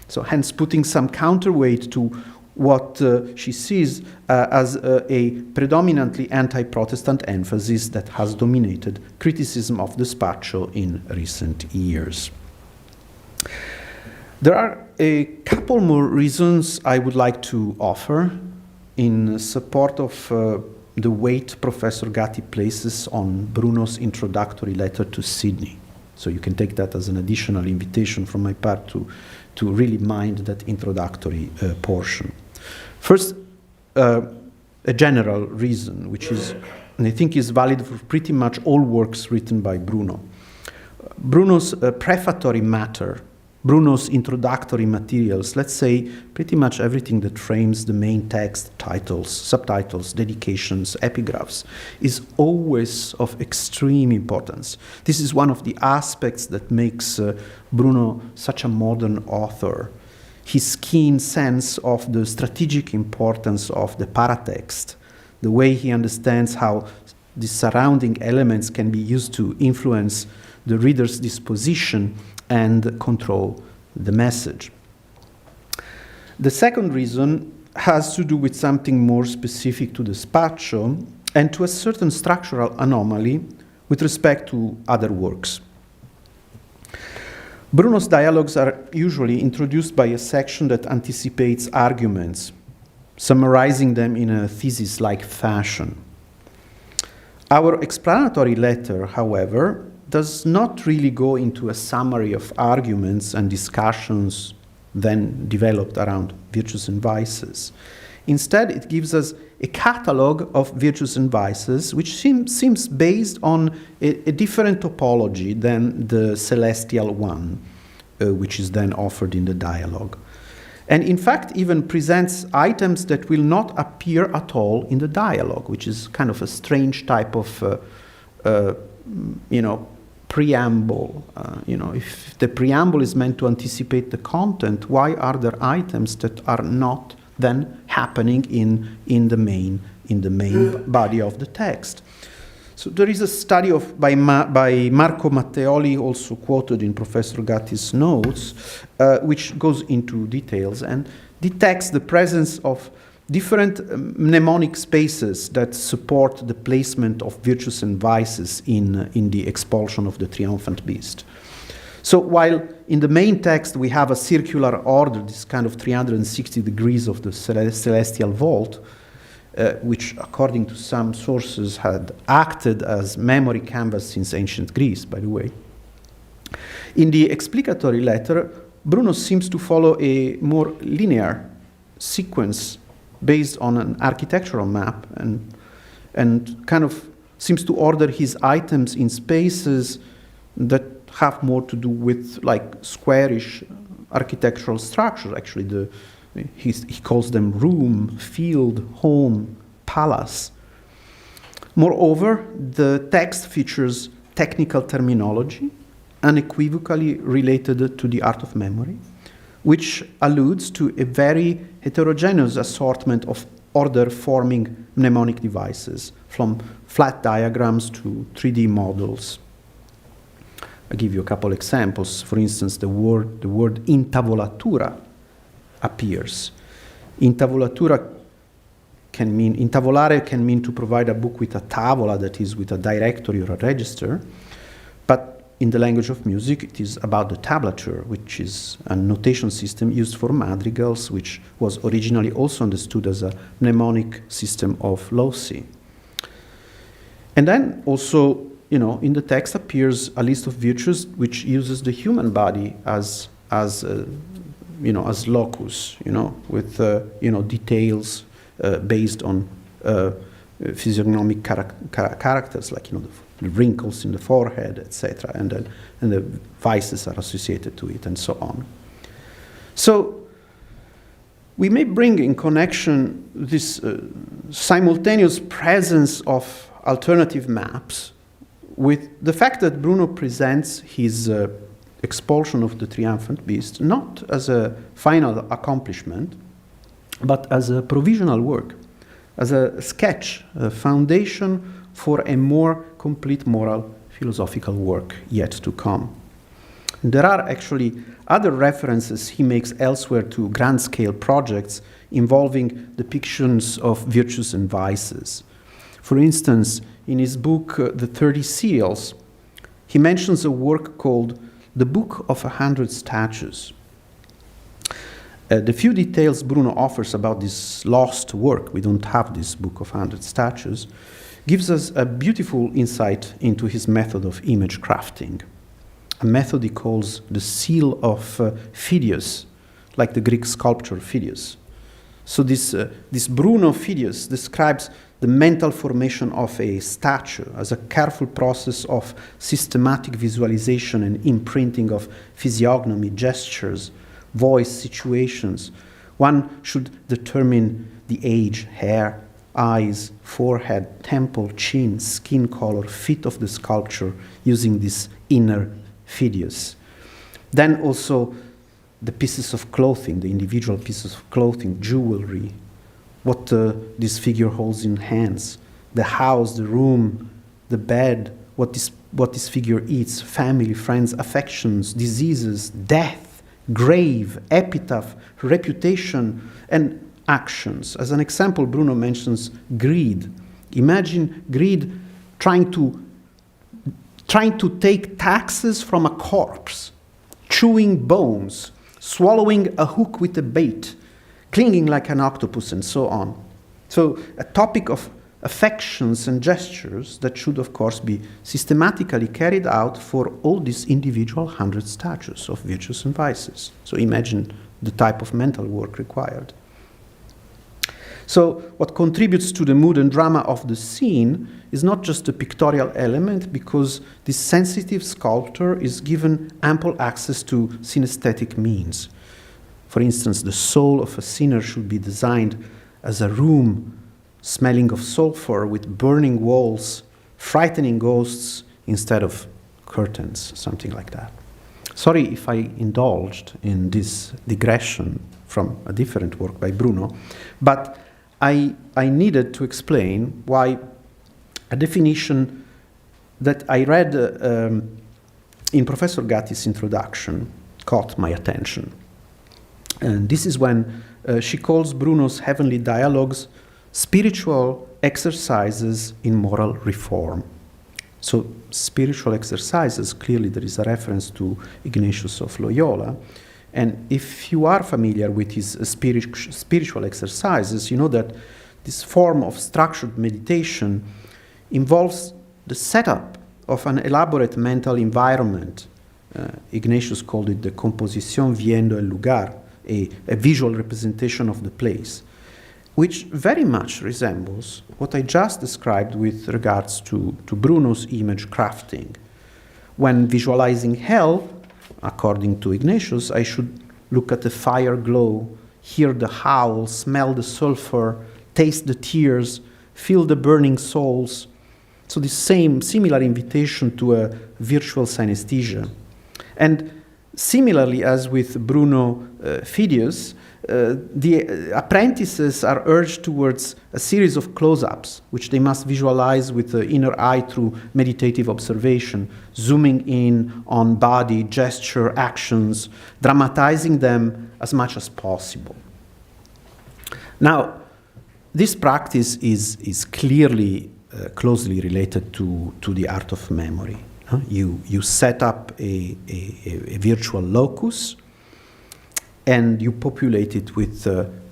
So hence putting some counterweight to what she sees as a predominantly anti-Protestant emphasis that has dominated criticism of the Spaccio in recent years. There are a couple more reasons I would like to offer in support of the weight Professor Gatti places on Bruno's introductory letter to Sidney. So you can take that as an additional invitation from my part to really mind that introductory portion. First, a general reason, which is, and I think is valid for pretty much all works written by Bruno. Bruno's prefatory matter, Bruno's introductory materials, let's say pretty much everything that frames the main text, titles, subtitles, dedications, epigraphs, is always of extreme importance. This is one of the aspects that makes Bruno such a modern author. His keen sense of the strategic importance of the paratext, the way he understands how the surrounding elements can be used to influence the reader's disposition and control the message. The second reason has to do with something more specific to the Spaccio and to a certain structural anomaly with respect to other works. Bruno's dialogues are usually introduced by a section that anticipates arguments, summarizing them in a thesis-like fashion. Our explanatory letter, however, does not really go into a summary of arguments and discussions then developed around virtues and vices. Instead, it gives us a catalogue of virtues and vices, which seems based on a different topology than the celestial one, which is then offered in the dialogue. And in fact, even presents items that will not appear at all in the dialogue, which is kind of a strange type of, preamble. If the preamble is meant to anticipate the content, why are there items that are not then happening in the main body of the text? So there is a study by Marco Matteoli, also quoted in Professor Gatti's notes, which goes into details and detects the presence of different mnemonic spaces that support the placement of virtues and vices in the expulsion of the Triumphant Beast. So while in the main text we have a circular order, this kind of 360 degrees of the celestial vault, which according to some sources had acted as memory canvas since ancient Greece, by the way. In the explicatory letter, Bruno seems to follow a more linear sequence based on an architectural map and kind of seems to order his items in spaces that have more to do with like squarish architectural structures. Actually, he calls them room, field, home, palace. Moreover, the text features technical terminology unequivocally related to the art of memory, which alludes to a very heterogeneous assortment of order-forming mnemonic devices, from flat diagrams to 3D models. I'll give you a couple examples. For instance, the word intavolatura appears. Intavolare can mean to provide a book with a tavola, that is, with a directory or a register, but in the language of music, it is about the tablature, which is a notation system used for madrigals, which was originally also understood as a mnemonic system of loci. And then also, in the text appears a list of virtues which uses the human body as locus, with details based on physiognomic characters, like the wrinkles in the forehead, etc., and the vices are associated to it, and so on. So we may bring in connection this simultaneous presence of alternative maps with the fact that Bruno presents his expulsion of the Triumphant Beast not as a final accomplishment, but as a provisional work, as a sketch, a foundation for a more complete moral philosophical work yet to come. And there are actually other references he makes elsewhere to grand-scale projects involving depictions of virtues and vices. For instance, in his book, The 30 Seals, he mentions a work called The Book of 100 Statues. The few details Bruno offers about this lost work, we don't have this Book of 100 Statues, gives us a beautiful insight into his method of image crafting, a method he calls the seal of Phidias, like the Greek sculptor Phidias. So this Bruno Phidias describes the mental formation of a statue as a careful process of systematic visualization and imprinting of physiognomy, gestures, voice, situations. One should determine the age, hair, eyes, forehead, temple, chin, skin color, fit of the sculpture using this inner Phidias. Then also the pieces of clothing, the individual pieces of clothing, jewelry, what this figure holds in hands, the house, the room, the bed, what this figure eats, family, friends, affections, diseases, death, grave, epitaph, reputation, and actions. As an example, Bruno mentions greed. Imagine greed trying to take taxes from a corpse, chewing bones, swallowing a hook with a bait, clinging like an octopus, and so on. So a topic of affections and gestures that should, of course, be systematically carried out for all these individual 100 statues of virtues and vices. So imagine the type of mental work required. So what contributes to the mood and drama of the scene is not just a pictorial element, because this sensitive sculptor is given ample access to synesthetic means. For instance, the soul of a sinner should be designed as a room smelling of sulfur with burning walls, frightening ghosts instead of curtains, something like that. Sorry if I indulged in this digression from a different work by Bruno, but I needed to explain why a definition that I read in Professor Gatti's introduction caught my attention. And this is when she calls Bruno's heavenly dialogues spiritual exercises in moral reform. So spiritual exercises, clearly there is a reference to Ignatius of Loyola. And if you are familiar with his spiritual exercises, you know that this form of structured meditation involves the setup of an elaborate mental environment. Ignatius called it the composición viendo el lugar, a visual representation of the place, which very much resembles what I just described with regards to Bruno's image crafting. When visualizing hell, according to Ignatius, I should look at the fire glow, hear the howl, smell the sulfur, taste the tears, feel the burning souls. So this similar invitation to a virtual synesthesia. And similarly, as with Bruno Fidius, the apprentices are urged towards a series of close-ups, which they must visualize with the inner eye through meditative observation, zooming in on body, gesture, actions, dramatizing them as much as possible. Now, this practice is clearly closely related to the art of memory. You set up a virtual locus, and you populate it with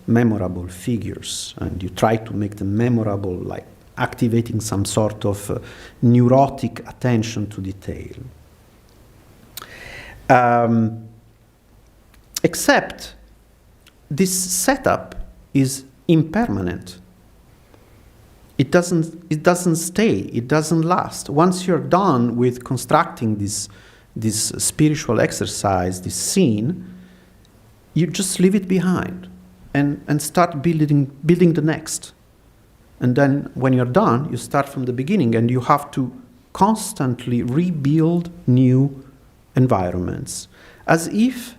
memorable figures, and you try to make them memorable, like activating some sort of neurotic attention to detail. Except this setup is impermanent. It doesn't stay, it doesn't last. Once you're done with constructing this spiritual exercise, this scene, you just leave it behind and start building the next. And then when you're done, you start from the beginning, and you have to constantly rebuild new environments, as if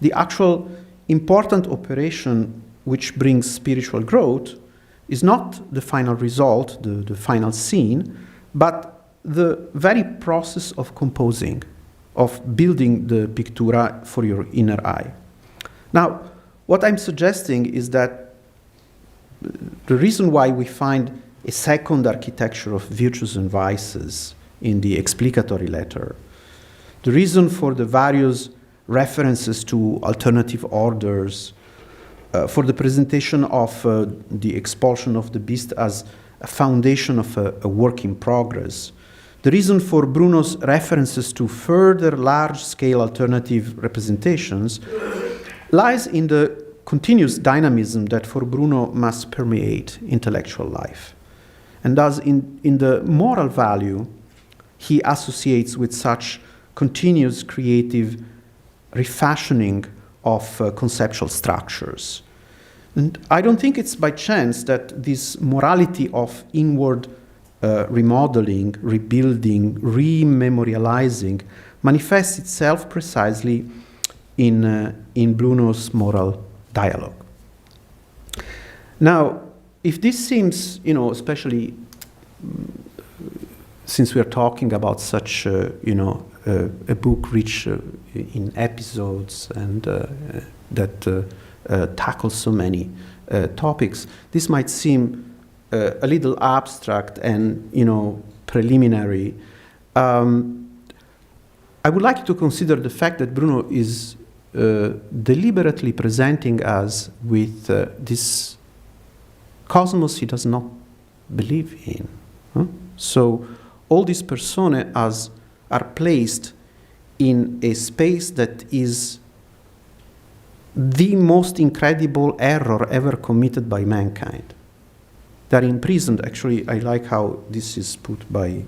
the actual important operation which brings spiritual growth is not the final result, the final scene, but the very process of composing, of building the pictura for your inner eye. Now, what I'm suggesting is that the reason why we find a second architecture of virtues and vices in the explicatory letter, the reason for the various references to alternative orders, for the presentation of the expulsion of the beast as a foundation of a work in progress, the reason for Bruno's references to further large-scale alternative representations lies in the continuous dynamism that for Bruno must permeate intellectual life. And thus in the moral value he associates with such continuous creative refashioning of conceptual structures. And I don't think it's by chance that this morality of inward remodeling, rebuilding, rememorializing manifests itself precisely in Bruno's moral dialogue. Now, if this seems, especially since we are talking about such, a book rich in episodes and that tackles so many topics, this might seem a little abstract and, preliminary. I would like you to consider the fact that Bruno is deliberately presenting us with this cosmos he does not believe in. So all these personae are placed in a space that is the most incredible error ever committed by mankind. They're imprisoned. Actually, I like how this is put by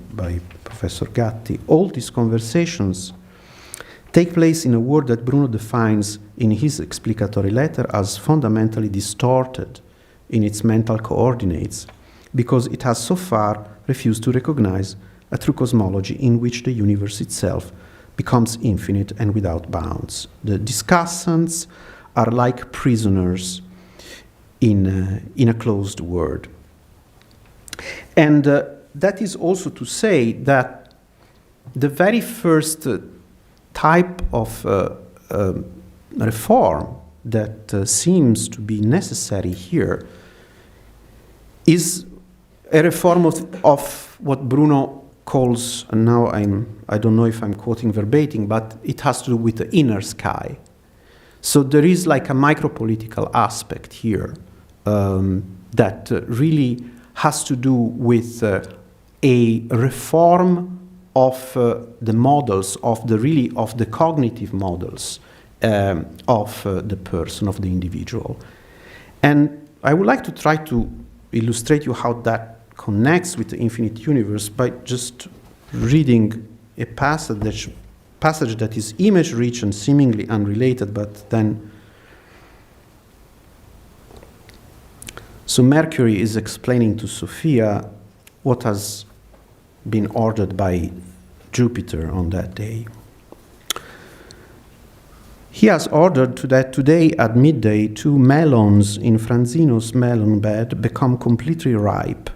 Professor Gatti. All these conversations take place in a world that Bruno defines in his explicatory letter as fundamentally distorted in its mental coordinates, because it has so far refused to recognize a true cosmology in which the universe itself becomes infinite and without bounds. The discussants are like prisoners in a closed world. And that is also to say that the very first type of reform that seems to be necessary here is a reform of what Bruno calls, and now I don't know if I'm quoting verbatim, but it has to do with the inner sky. So there is like a micropolitical aspect here that really has to do with a reform of the models, of the cognitive models of the person, of the individual. And I would like to try to illustrate you how that connects with the infinite universe by just reading a passage that is image-rich and seemingly unrelated, but then so Mercury is explaining to Sophia what has been ordered by Jupiter on that day. He has ordered that today at midday 2 melons in Franzino's melon bed become completely ripe,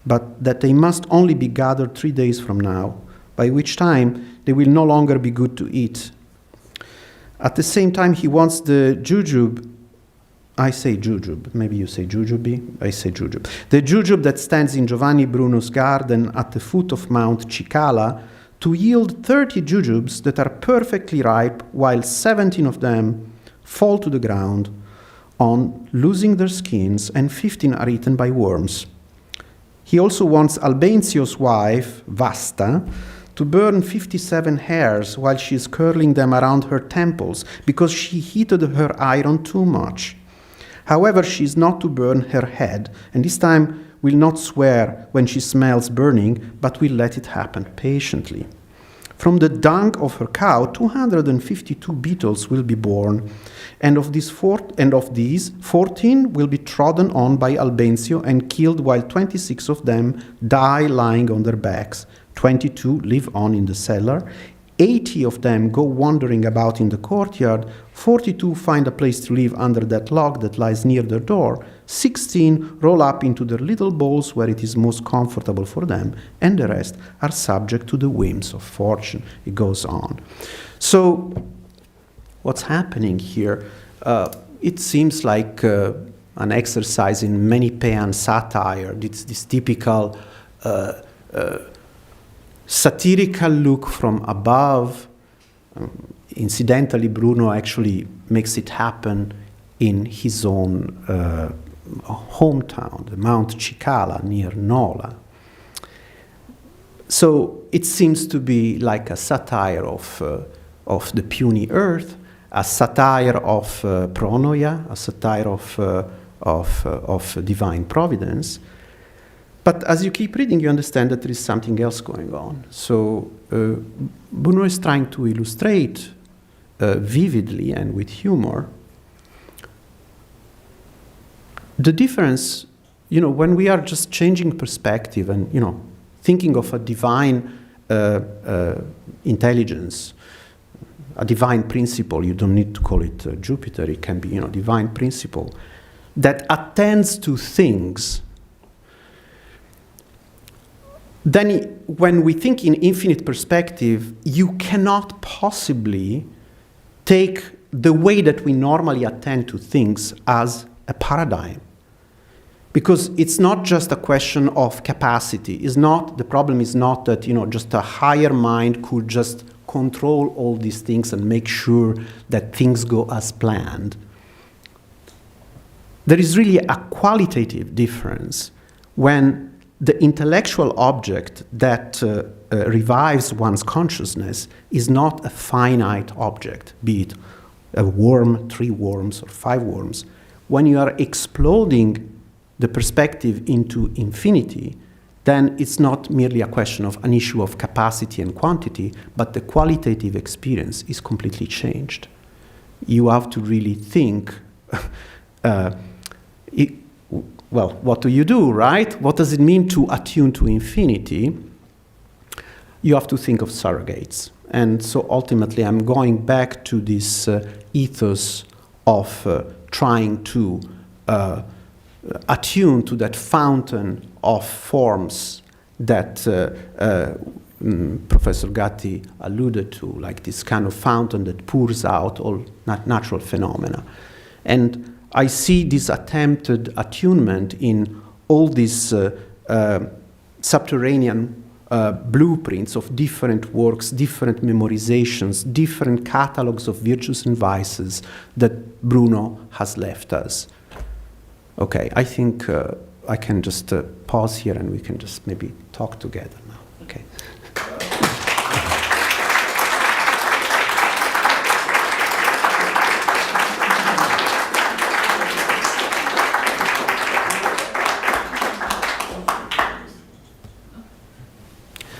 but that they must only be gathered 3 days from now, by which time they will no longer be good to eat. At the same time, he wants the jujube, I say jujube, maybe you say jujubi, I say jujube. The jujube that stands in Giovanni Bruno's garden at the foot of Mount Cicala to yield 30 jujubes that are perfectly ripe, while 17 of them fall to the ground on losing their skins, and 15 are eaten by worms. He also wants Albenzio's wife, Vasta, to burn 57 hairs while she is curling them around her temples, because she heated her iron too much. However, she is not to burn her head, and this time will not swear when she smells burning, but will let it happen patiently. From the dung of her cow, 252 beetles will be born, and of these 14 will be trodden on by Albenzio and killed, while 26 of them die lying on their backs. 22 live on in the cellar. 80 of them go wandering about in the courtyard. 42 find a place to live under that log that lies near their door. 16 roll up into their little balls where it is most comfortable for them, and the rest are subject to the whims of fortune. It goes on. So what's happening here? It seems like an exercise in Manichaean satire. It's this typical satirical look from above. Incidentally, Bruno actually makes it happen in his own hometown, the Mount Cicala near Nola. So it seems to be like a satire of the puny earth, a satire of pronoia, a satire of divine providence. But as you keep reading, you understand that there is something else going on. So Bruno is trying to illustrate vividly and with humor the difference, when we are just changing perspective and, thinking of a divine intelligence, a divine principle. You don't need to call it Jupiter. It can be, divine principle that attends to things. Then when we think in infinite perspective, you cannot possibly take the way that we normally attend to things as a paradigm. Because it's not just a question of capacity. The problem is not that, just a higher mind could just control all these things and make sure that things go as planned. There is really a qualitative difference when the intellectual object that revives one's consciousness is not a finite object, be it a worm, 3 worms, or 5 worms. When you are exploding the perspective into infinity, then it's not merely a question of an issue of capacity and quantity, but the qualitative experience is completely changed. You have to really think, well, what do you do, right? What does it mean to attune to infinity? You have to think of surrogates. And so ultimately I'm going back to this ethos of trying to attune to that fountain of forms that Professor Gatti alluded to, like this kind of fountain that pours out all natural phenomena. And I see this attempted attunement in all these subterranean blueprints of different works, different memorizations, different catalogs of virtues and vices that Bruno has left us. Okay, I think I can just pause here and we can just maybe talk together now. Okay.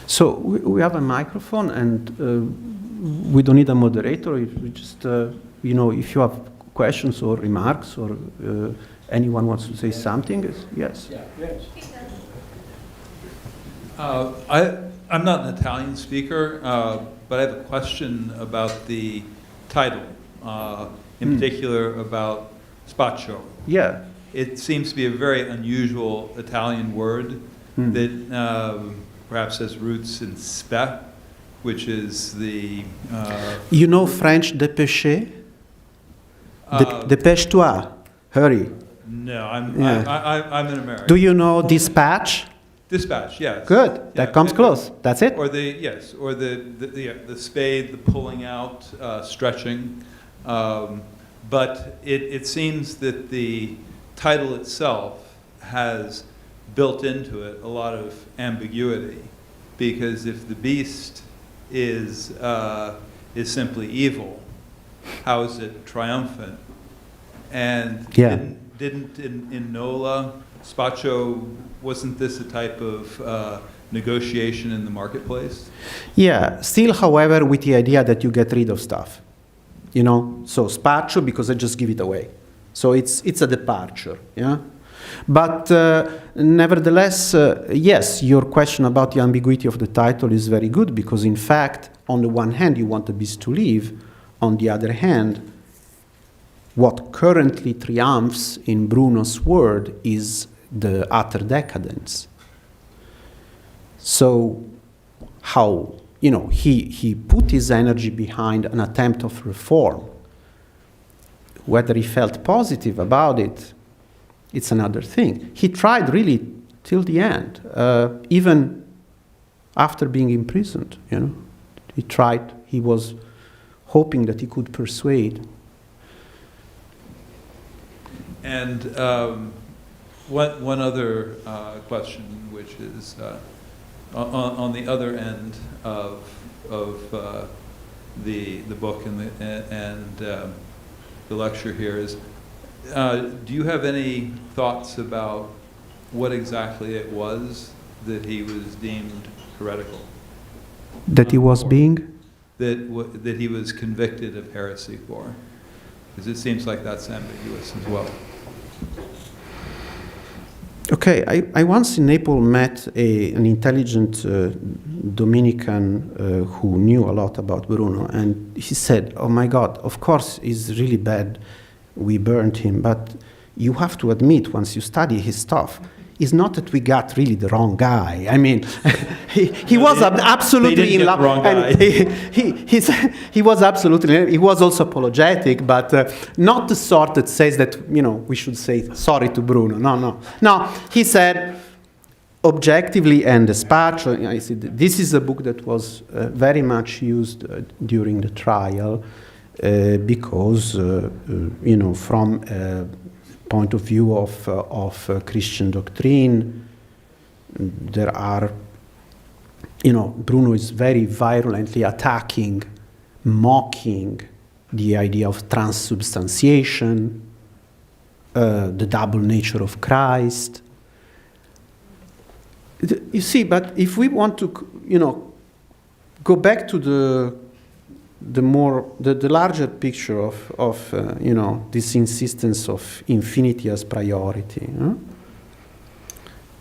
So we have a microphone, and we don't need a moderator. We just, you know, if you have questions or remarks, or anyone wants to say something, yes. Yeah. Yes. I'm not an Italian speaker, but I have a question about the title, in particular about Spaccio. Yeah. It seems to be a very unusual Italian word that perhaps has roots in spe, which is the... you know French dépêcher? Dépêche-toi, hurry. No, I'm an American. Do you know dispatch? Dispatch, yes. Good, Yeah. that comes close, that's it. Or the spade, the pulling out, stretching. But it seems that the title itself has built into it a lot of ambiguity, because if the beast is simply evil, how is it triumphant? And didn't in Nola, Spaccio, wasn't this a type of negotiation in the marketplace? Yeah, still, however, with the idea that you get rid of stuff. You know, so Spaccio, because I just give it away. So it's a departure, yeah? But nevertheless, yes, your question about the ambiguity of the title is very good, because in fact, on the one hand, you want the beast to live. On the other hand, what currently triumphs in Bruno's word is the utter decadence. So how, you know, he put his energy behind an attempt of reform. Whether he felt positive about it, it's another thing. He tried really till the end, even after being imprisoned, you know. He tried, he was hoping that he could persuade. And one other question, which is on the other end of the book and the lecture here is, do you have any thoughts about what exactly it was that he was deemed heretical? That he was being? That he was convicted of heresy for? Because it seems like that's ambiguous as well. Okay, I once in Naples met an intelligent Dominican who knew a lot about Bruno, and he said, oh my God, of course he's really bad, we burned him, but you have to admit, once you study his stuff, it's not that we got really the wrong guy. I mean, he was absolutely in love. He was absolutely, he was also apologetic, but not the sort that says that, you know, we should say sorry to Bruno. No, he said, objectively, and Spaccio, this is a book that was very much used during the trial because, you know, from point of view of Christian doctrine, there are, you know, Bruno is very virulently attacking, mocking the idea of transubstantiation, the double nature of Christ. You see, but if we want to, go back to the larger picture of this insistence of infinity as priority.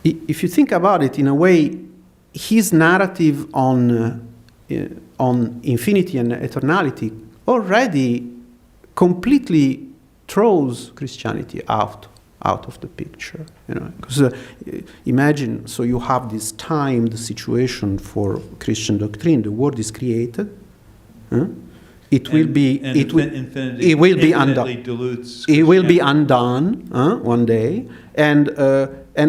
If you think about it, in a way, his narrative on infinity and eternality already completely throws Christianity out of the picture, because imagine, so you have this timed situation for Christian doctrine. The world is created. It will be undone one day, and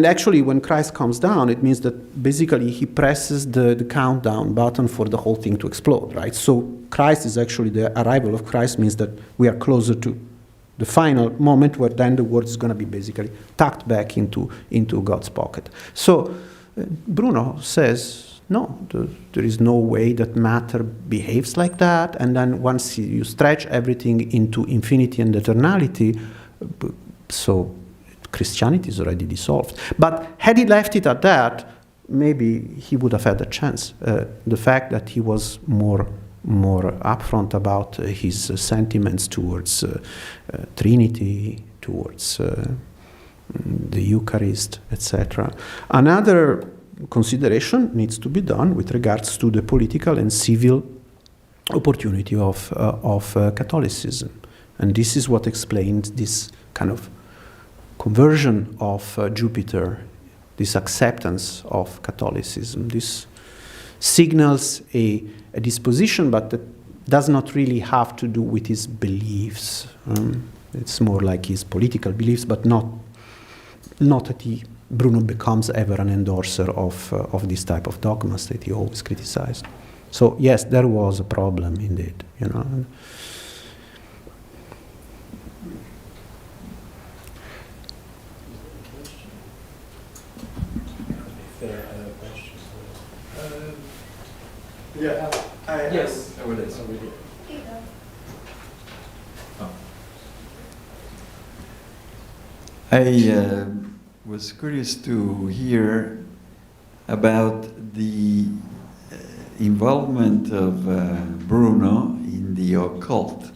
actually when Christ comes down, it means that basically he presses the countdown button for the whole thing to explode, right? So Christ is actually, the arrival of Christ means that we are closer to the final moment where then the world is going to be basically tucked back into God's pocket. So Bruno says, no, there is no way that matter behaves like that. And then once you stretch everything into infinity and eternality, so Christianity is already dissolved. But had he left it at that, maybe he would have had a chance. The fact that he was more upfront about his sentiments towards Trinity, towards the Eucharist, etc. Another consideration needs to be done with regards to the political and civil opportunity of Catholicism. And this is what explains this kind of conversion of Jupiter, this acceptance of Catholicism. This signals a disposition, but that does not really have to do with his beliefs. It's more like his political beliefs, but not that Bruno becomes ever an endorser of this type of dogmas that he always criticized. So yes, there was a problem indeed, Yes, over there. I was curious to hear about the involvement of Bruno in the occult,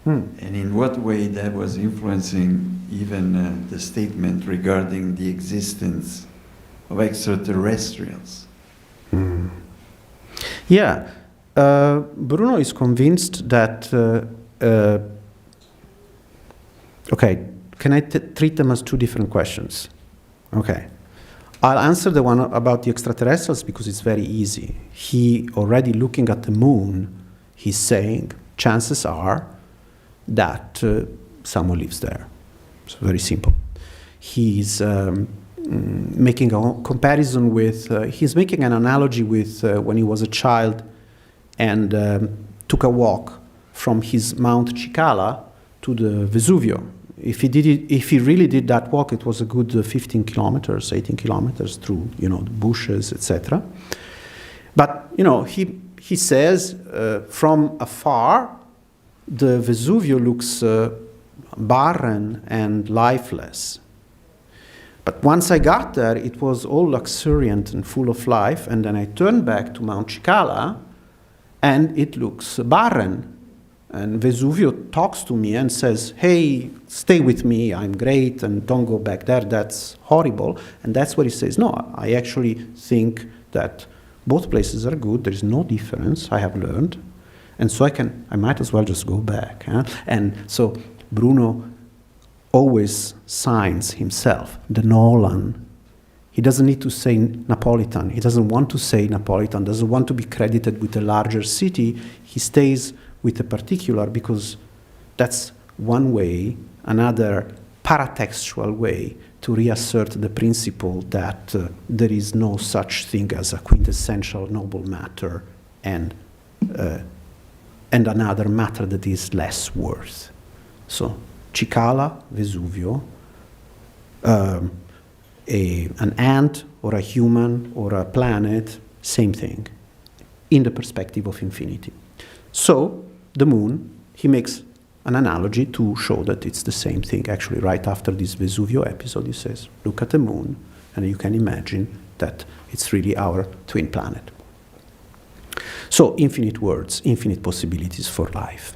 and in what way that was influencing even the statement regarding the existence of extraterrestrials. Yeah, Bruno is convinced that, okay, can I treat them as two different questions? Okay. I'll answer the one about the extraterrestrials because it's very easy. He already looking at the moon, he's saying chances are that someone lives there. It's very simple. He's making a comparison with, he's making an analogy with when he was a child and took a walk from his Mount Cicala to the Vesuvio. If he really did that walk, it was a good 15 kilometers, 18 kilometers through, the bushes, etc. But, he says from afar, the Vesuvio looks barren and lifeless. But once I got there, it was all luxuriant and full of life, and then I turned back to Mount Cicala, and it looks barren. And Vesuvio talks to me and says, hey, stay with me, I'm great, and don't go back there, that's horrible. And that's what he says, no, I actually think that both places are good, there's no difference, I have learned, and so I might as well just go back. Huh? And so Bruno always signs himself, the Nolan. He doesn't need to say Napolitan, he doesn't want to say Napolitan, doesn't want to be credited with a larger city, he stays with a particular, because that's one way, another paratextual way to reassert the principle that there is no such thing as a quintessential noble matter and another matter that is less worth. So Cicala, Vesuvio, an ant or a human or a planet, same thing, in the perspective of infinity. So the moon, he makes an analogy to show that it's the same thing. Actually, right after this Vesuvio episode, he says, look at the moon, and you can imagine that it's really our twin planet. So, infinite words, infinite possibilities for life.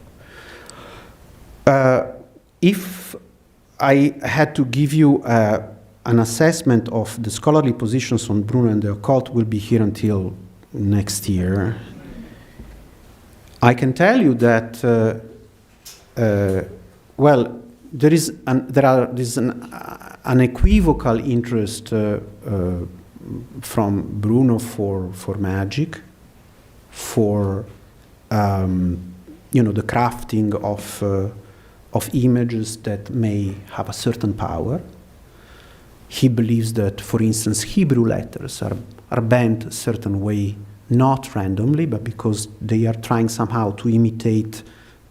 If I had to give you an assessment of the scholarly positions on Bruno and the occult, will be here until next year. I can tell you that, well, there is an unequivocal interest from Bruno for magic, for the crafting of images that may have a certain power. He believes that, for instance, Hebrew letters are bent a certain way, not randomly, but because they are trying somehow to imitate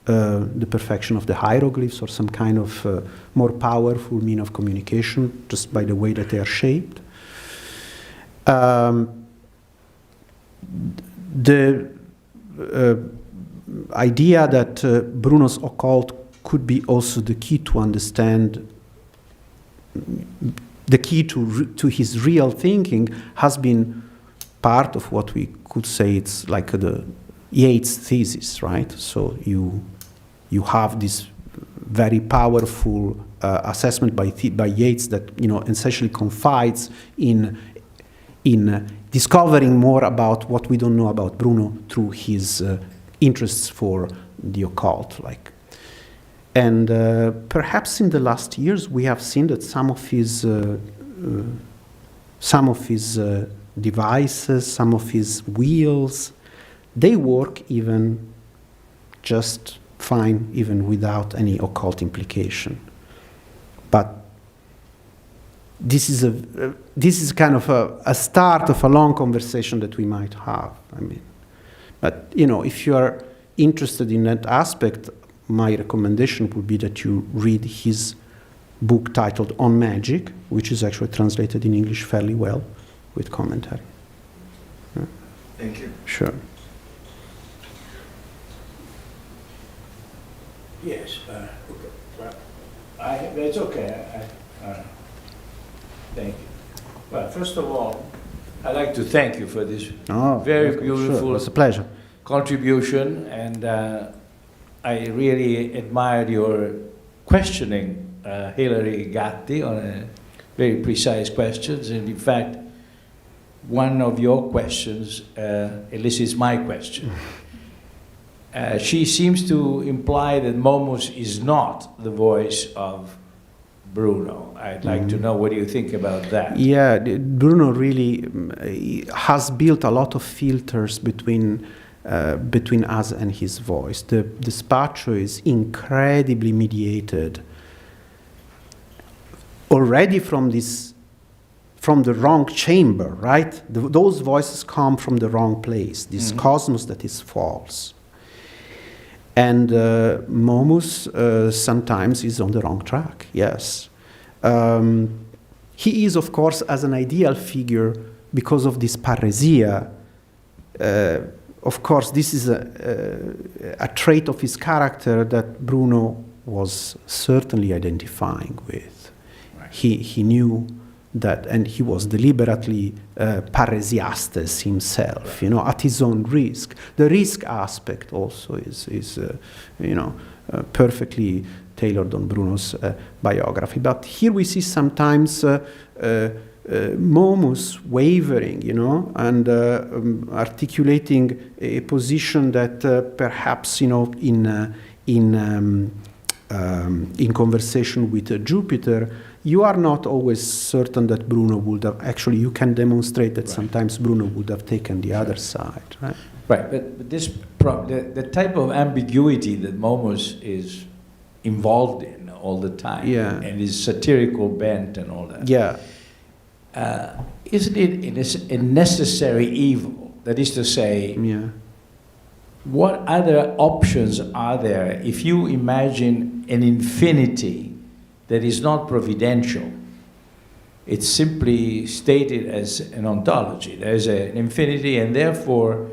the perfection of the hieroglyphs or some kind of more powerful mean of communication, just by the way that they are shaped. The idea that Bruno's occult could be also the key to understand, the key to his real thinking, has been part of what we could say it's like the Yeats thesis, right? So you have this very powerful assessment by Yeats that essentially confides in discovering more about what we don't know about Bruno through his interests for the occult, And perhaps in the last years we have seen that some of his devices, some of his wheels, they work even just fine, even without any occult implication. But this is kind of a start of a long conversation that we might have. But if you are interested in that aspect, my recommendation would be that you read his book titled On Magic, which is actually translated in English fairly well, with commentary. Thank you. Sure. Yes. It's okay. Thank you. Well, first of all, I'd like to thank you for this very beautiful sure. It's a pleasure. contribution, and I really admired your questioning Hilary Gatti on very precise questions, and in fact, one of your questions elicits my question. She seems to imply that Momus is not the voice of Bruno. I'd like to know, what do you think about that? Yeah, Bruno really has built a lot of filters between us and his voice. The Spaccio is incredibly mediated already from the wrong chamber, right? Those voices come from the wrong place, this cosmos that is false. And Momus sometimes is on the wrong track, yes. He is, of course, as an ideal figure, because of this paresia. Of course, this is a trait of his character that Bruno was certainly identifying with. Right. He knew that, and he was deliberately paresiastes himself, right, at his own risk. The risk aspect also is perfectly tailored on Bruno's biography. But here we see sometimes Momus wavering, and articulating a position that perhaps, in conversation with Jupiter, you are not always certain that Bruno would have, actually you can demonstrate that sometimes Bruno would have taken the other side, right? Right, but this the type of ambiguity that Momus is involved in all the time, and his satirical bent and all that. Yeah. Isn't it a necessary evil? That is to say, what other options are there if you imagine an infinity that is not providential? It's simply stated as an ontology. There's an infinity, and therefore,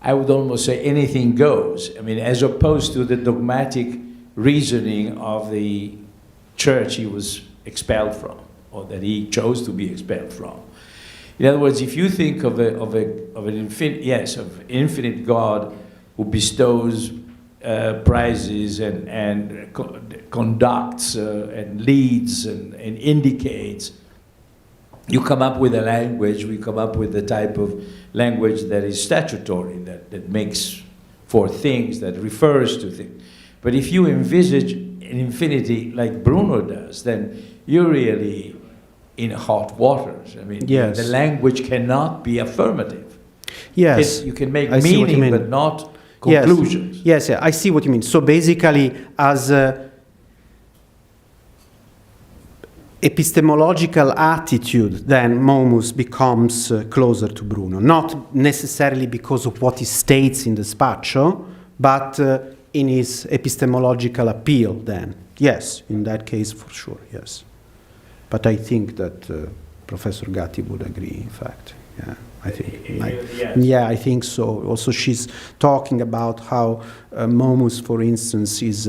I would almost say anything goes. I mean, as opposed to the dogmatic reasoning of the church he was expelled from, or that he chose to be expelled from. In other words, if you think of an infinite God who bestows prizes and conducts and leads and indicates, you come up with a language, we come up with the type of language that is statutory, that makes for things, that refers to things. But if you envisage an infinity like Bruno does, then you're really in hot waters. I mean, yes. The language cannot be affirmative. Yes. You can make meaning, but not conclusions. Yes, I see what you mean. So basically, as epistemological attitude, then Momus becomes closer to Bruno. Not necessarily because of what he states in the Spaccio, but in his epistemological appeal then. Yes, in that case, for sure, yes. But I think that Professor Gatti would agree, in fact. Yeah, I think. Yeah, I think so. Also, she's talking about how Momus, for instance, is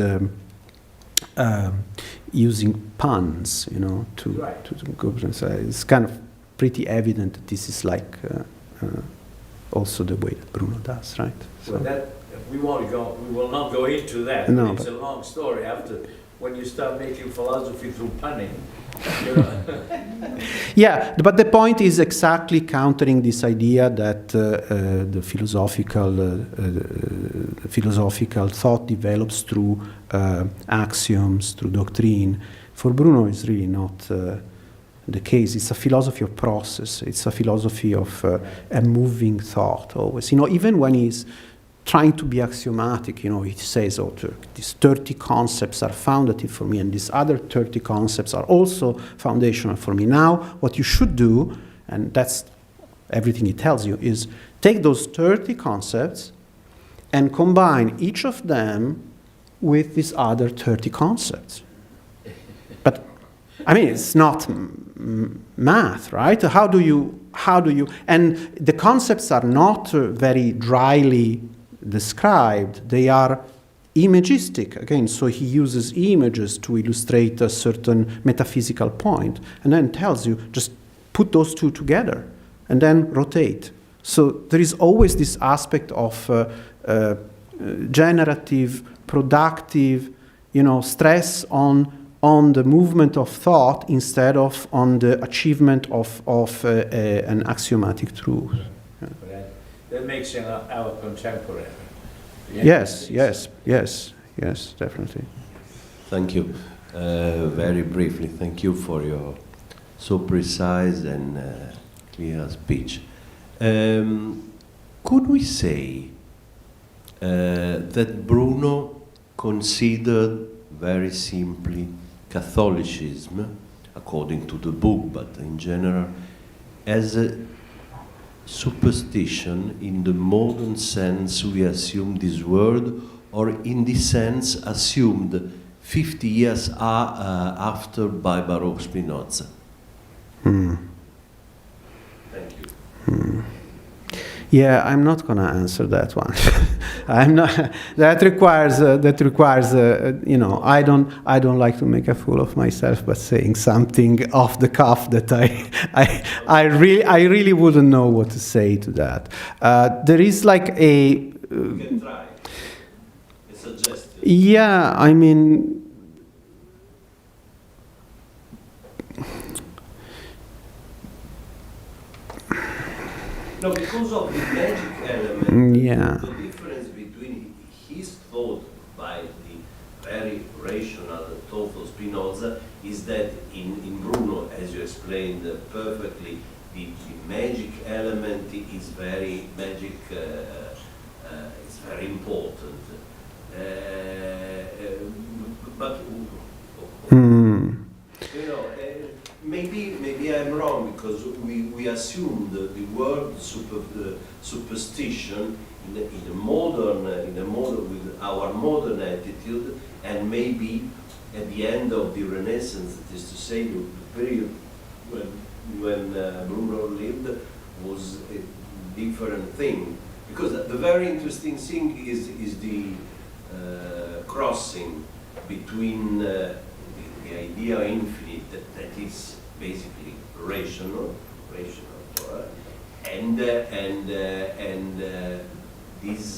using puns, you know, to go. It's kind of pretty evident that this is like also the way that Bruno does, right? So well, that we will not go into that. No, it's a long story. After when you start making philosophy through punning. You know. Yeah, but the point is exactly countering this idea that the philosophical thought develops through axioms, through doctrine. For Bruno, it's really not the case. It's a philosophy of process. It's a philosophy of a moving thought always. You know, even when he's trying to be axiomatic, you know, he says, oh, these 30 concepts are foundative for me, and these other 30 concepts are also foundational for me. Now, what you should do, and that's everything he tells you, is take those 30 concepts and combine each of them with these other 30 concepts. But, I mean, it's not math, right? How do you, and the concepts are not very dryly described, they are imagistic again, so he uses images to illustrate a certain metaphysical point and then tells you just put those two together and then rotate. So there is always this aspect of generative, productive, you know, stress on the movement of thought instead of on the achievement of an axiomatic truth. Yeah. That makes him our contemporary. Yes, definitely. Thank you. Very briefly, thank you for your so precise and clear speech. Could we say that Bruno considered very simply Catholicism, according to the book, but in general, as a superstition in the modern sense we assume this word, or in this sense assumed 50 years after by Baroque Spinoza? Thank you. Yeah, I'm not going to answer that one. I'm not. That requires. You know, I don't like to make a fool of myself, but saying something off the cuff that I really wouldn't know what to say to that. There is like a. You can try. It's suggestive. Yeah, I mean. No, because of the magic element, yeah. The difference between his thought by the very rational thought of Spinoza is that in Bruno, as you explained perfectly, the magic element is very magic. It's very important. But you know. Maybe I'm wrong, because we assume the word superstition in the modern with our modern attitude, and maybe at the end of the Renaissance, that is to say, the period when Bruno lived was a different thing. Because the very interesting thing is the crossing between the idea infinite that is basically rational and these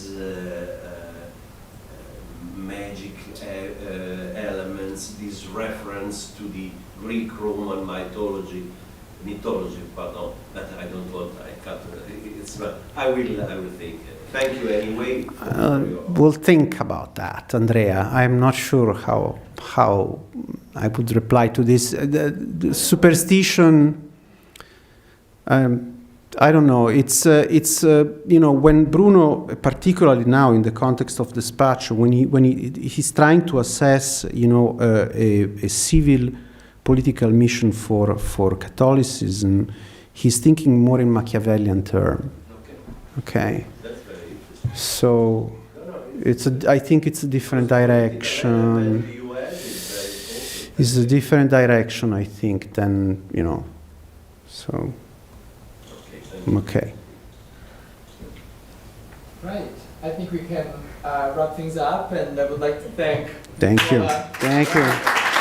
magic elements, this reference to the Greek-Roman mythology, pardon, that I don't want, I can't, I will think. Thank you anyway. We'll think about that, Andrea. I'm not sure how I would reply to this. The superstition, I don't know. It's you know, when Bruno, particularly now in the context of the Spaccio, when he's trying to assess, you know, a civil political mission for Catholicism, he's thinking more in Machiavellian terms. Okay. That's very interesting. So I think it's a different direction. It's a different direction, I think, than, you know. So. Okay. Right. I think we can wrap things up, and I would like to thank. Thank you. Nicola. Thank you.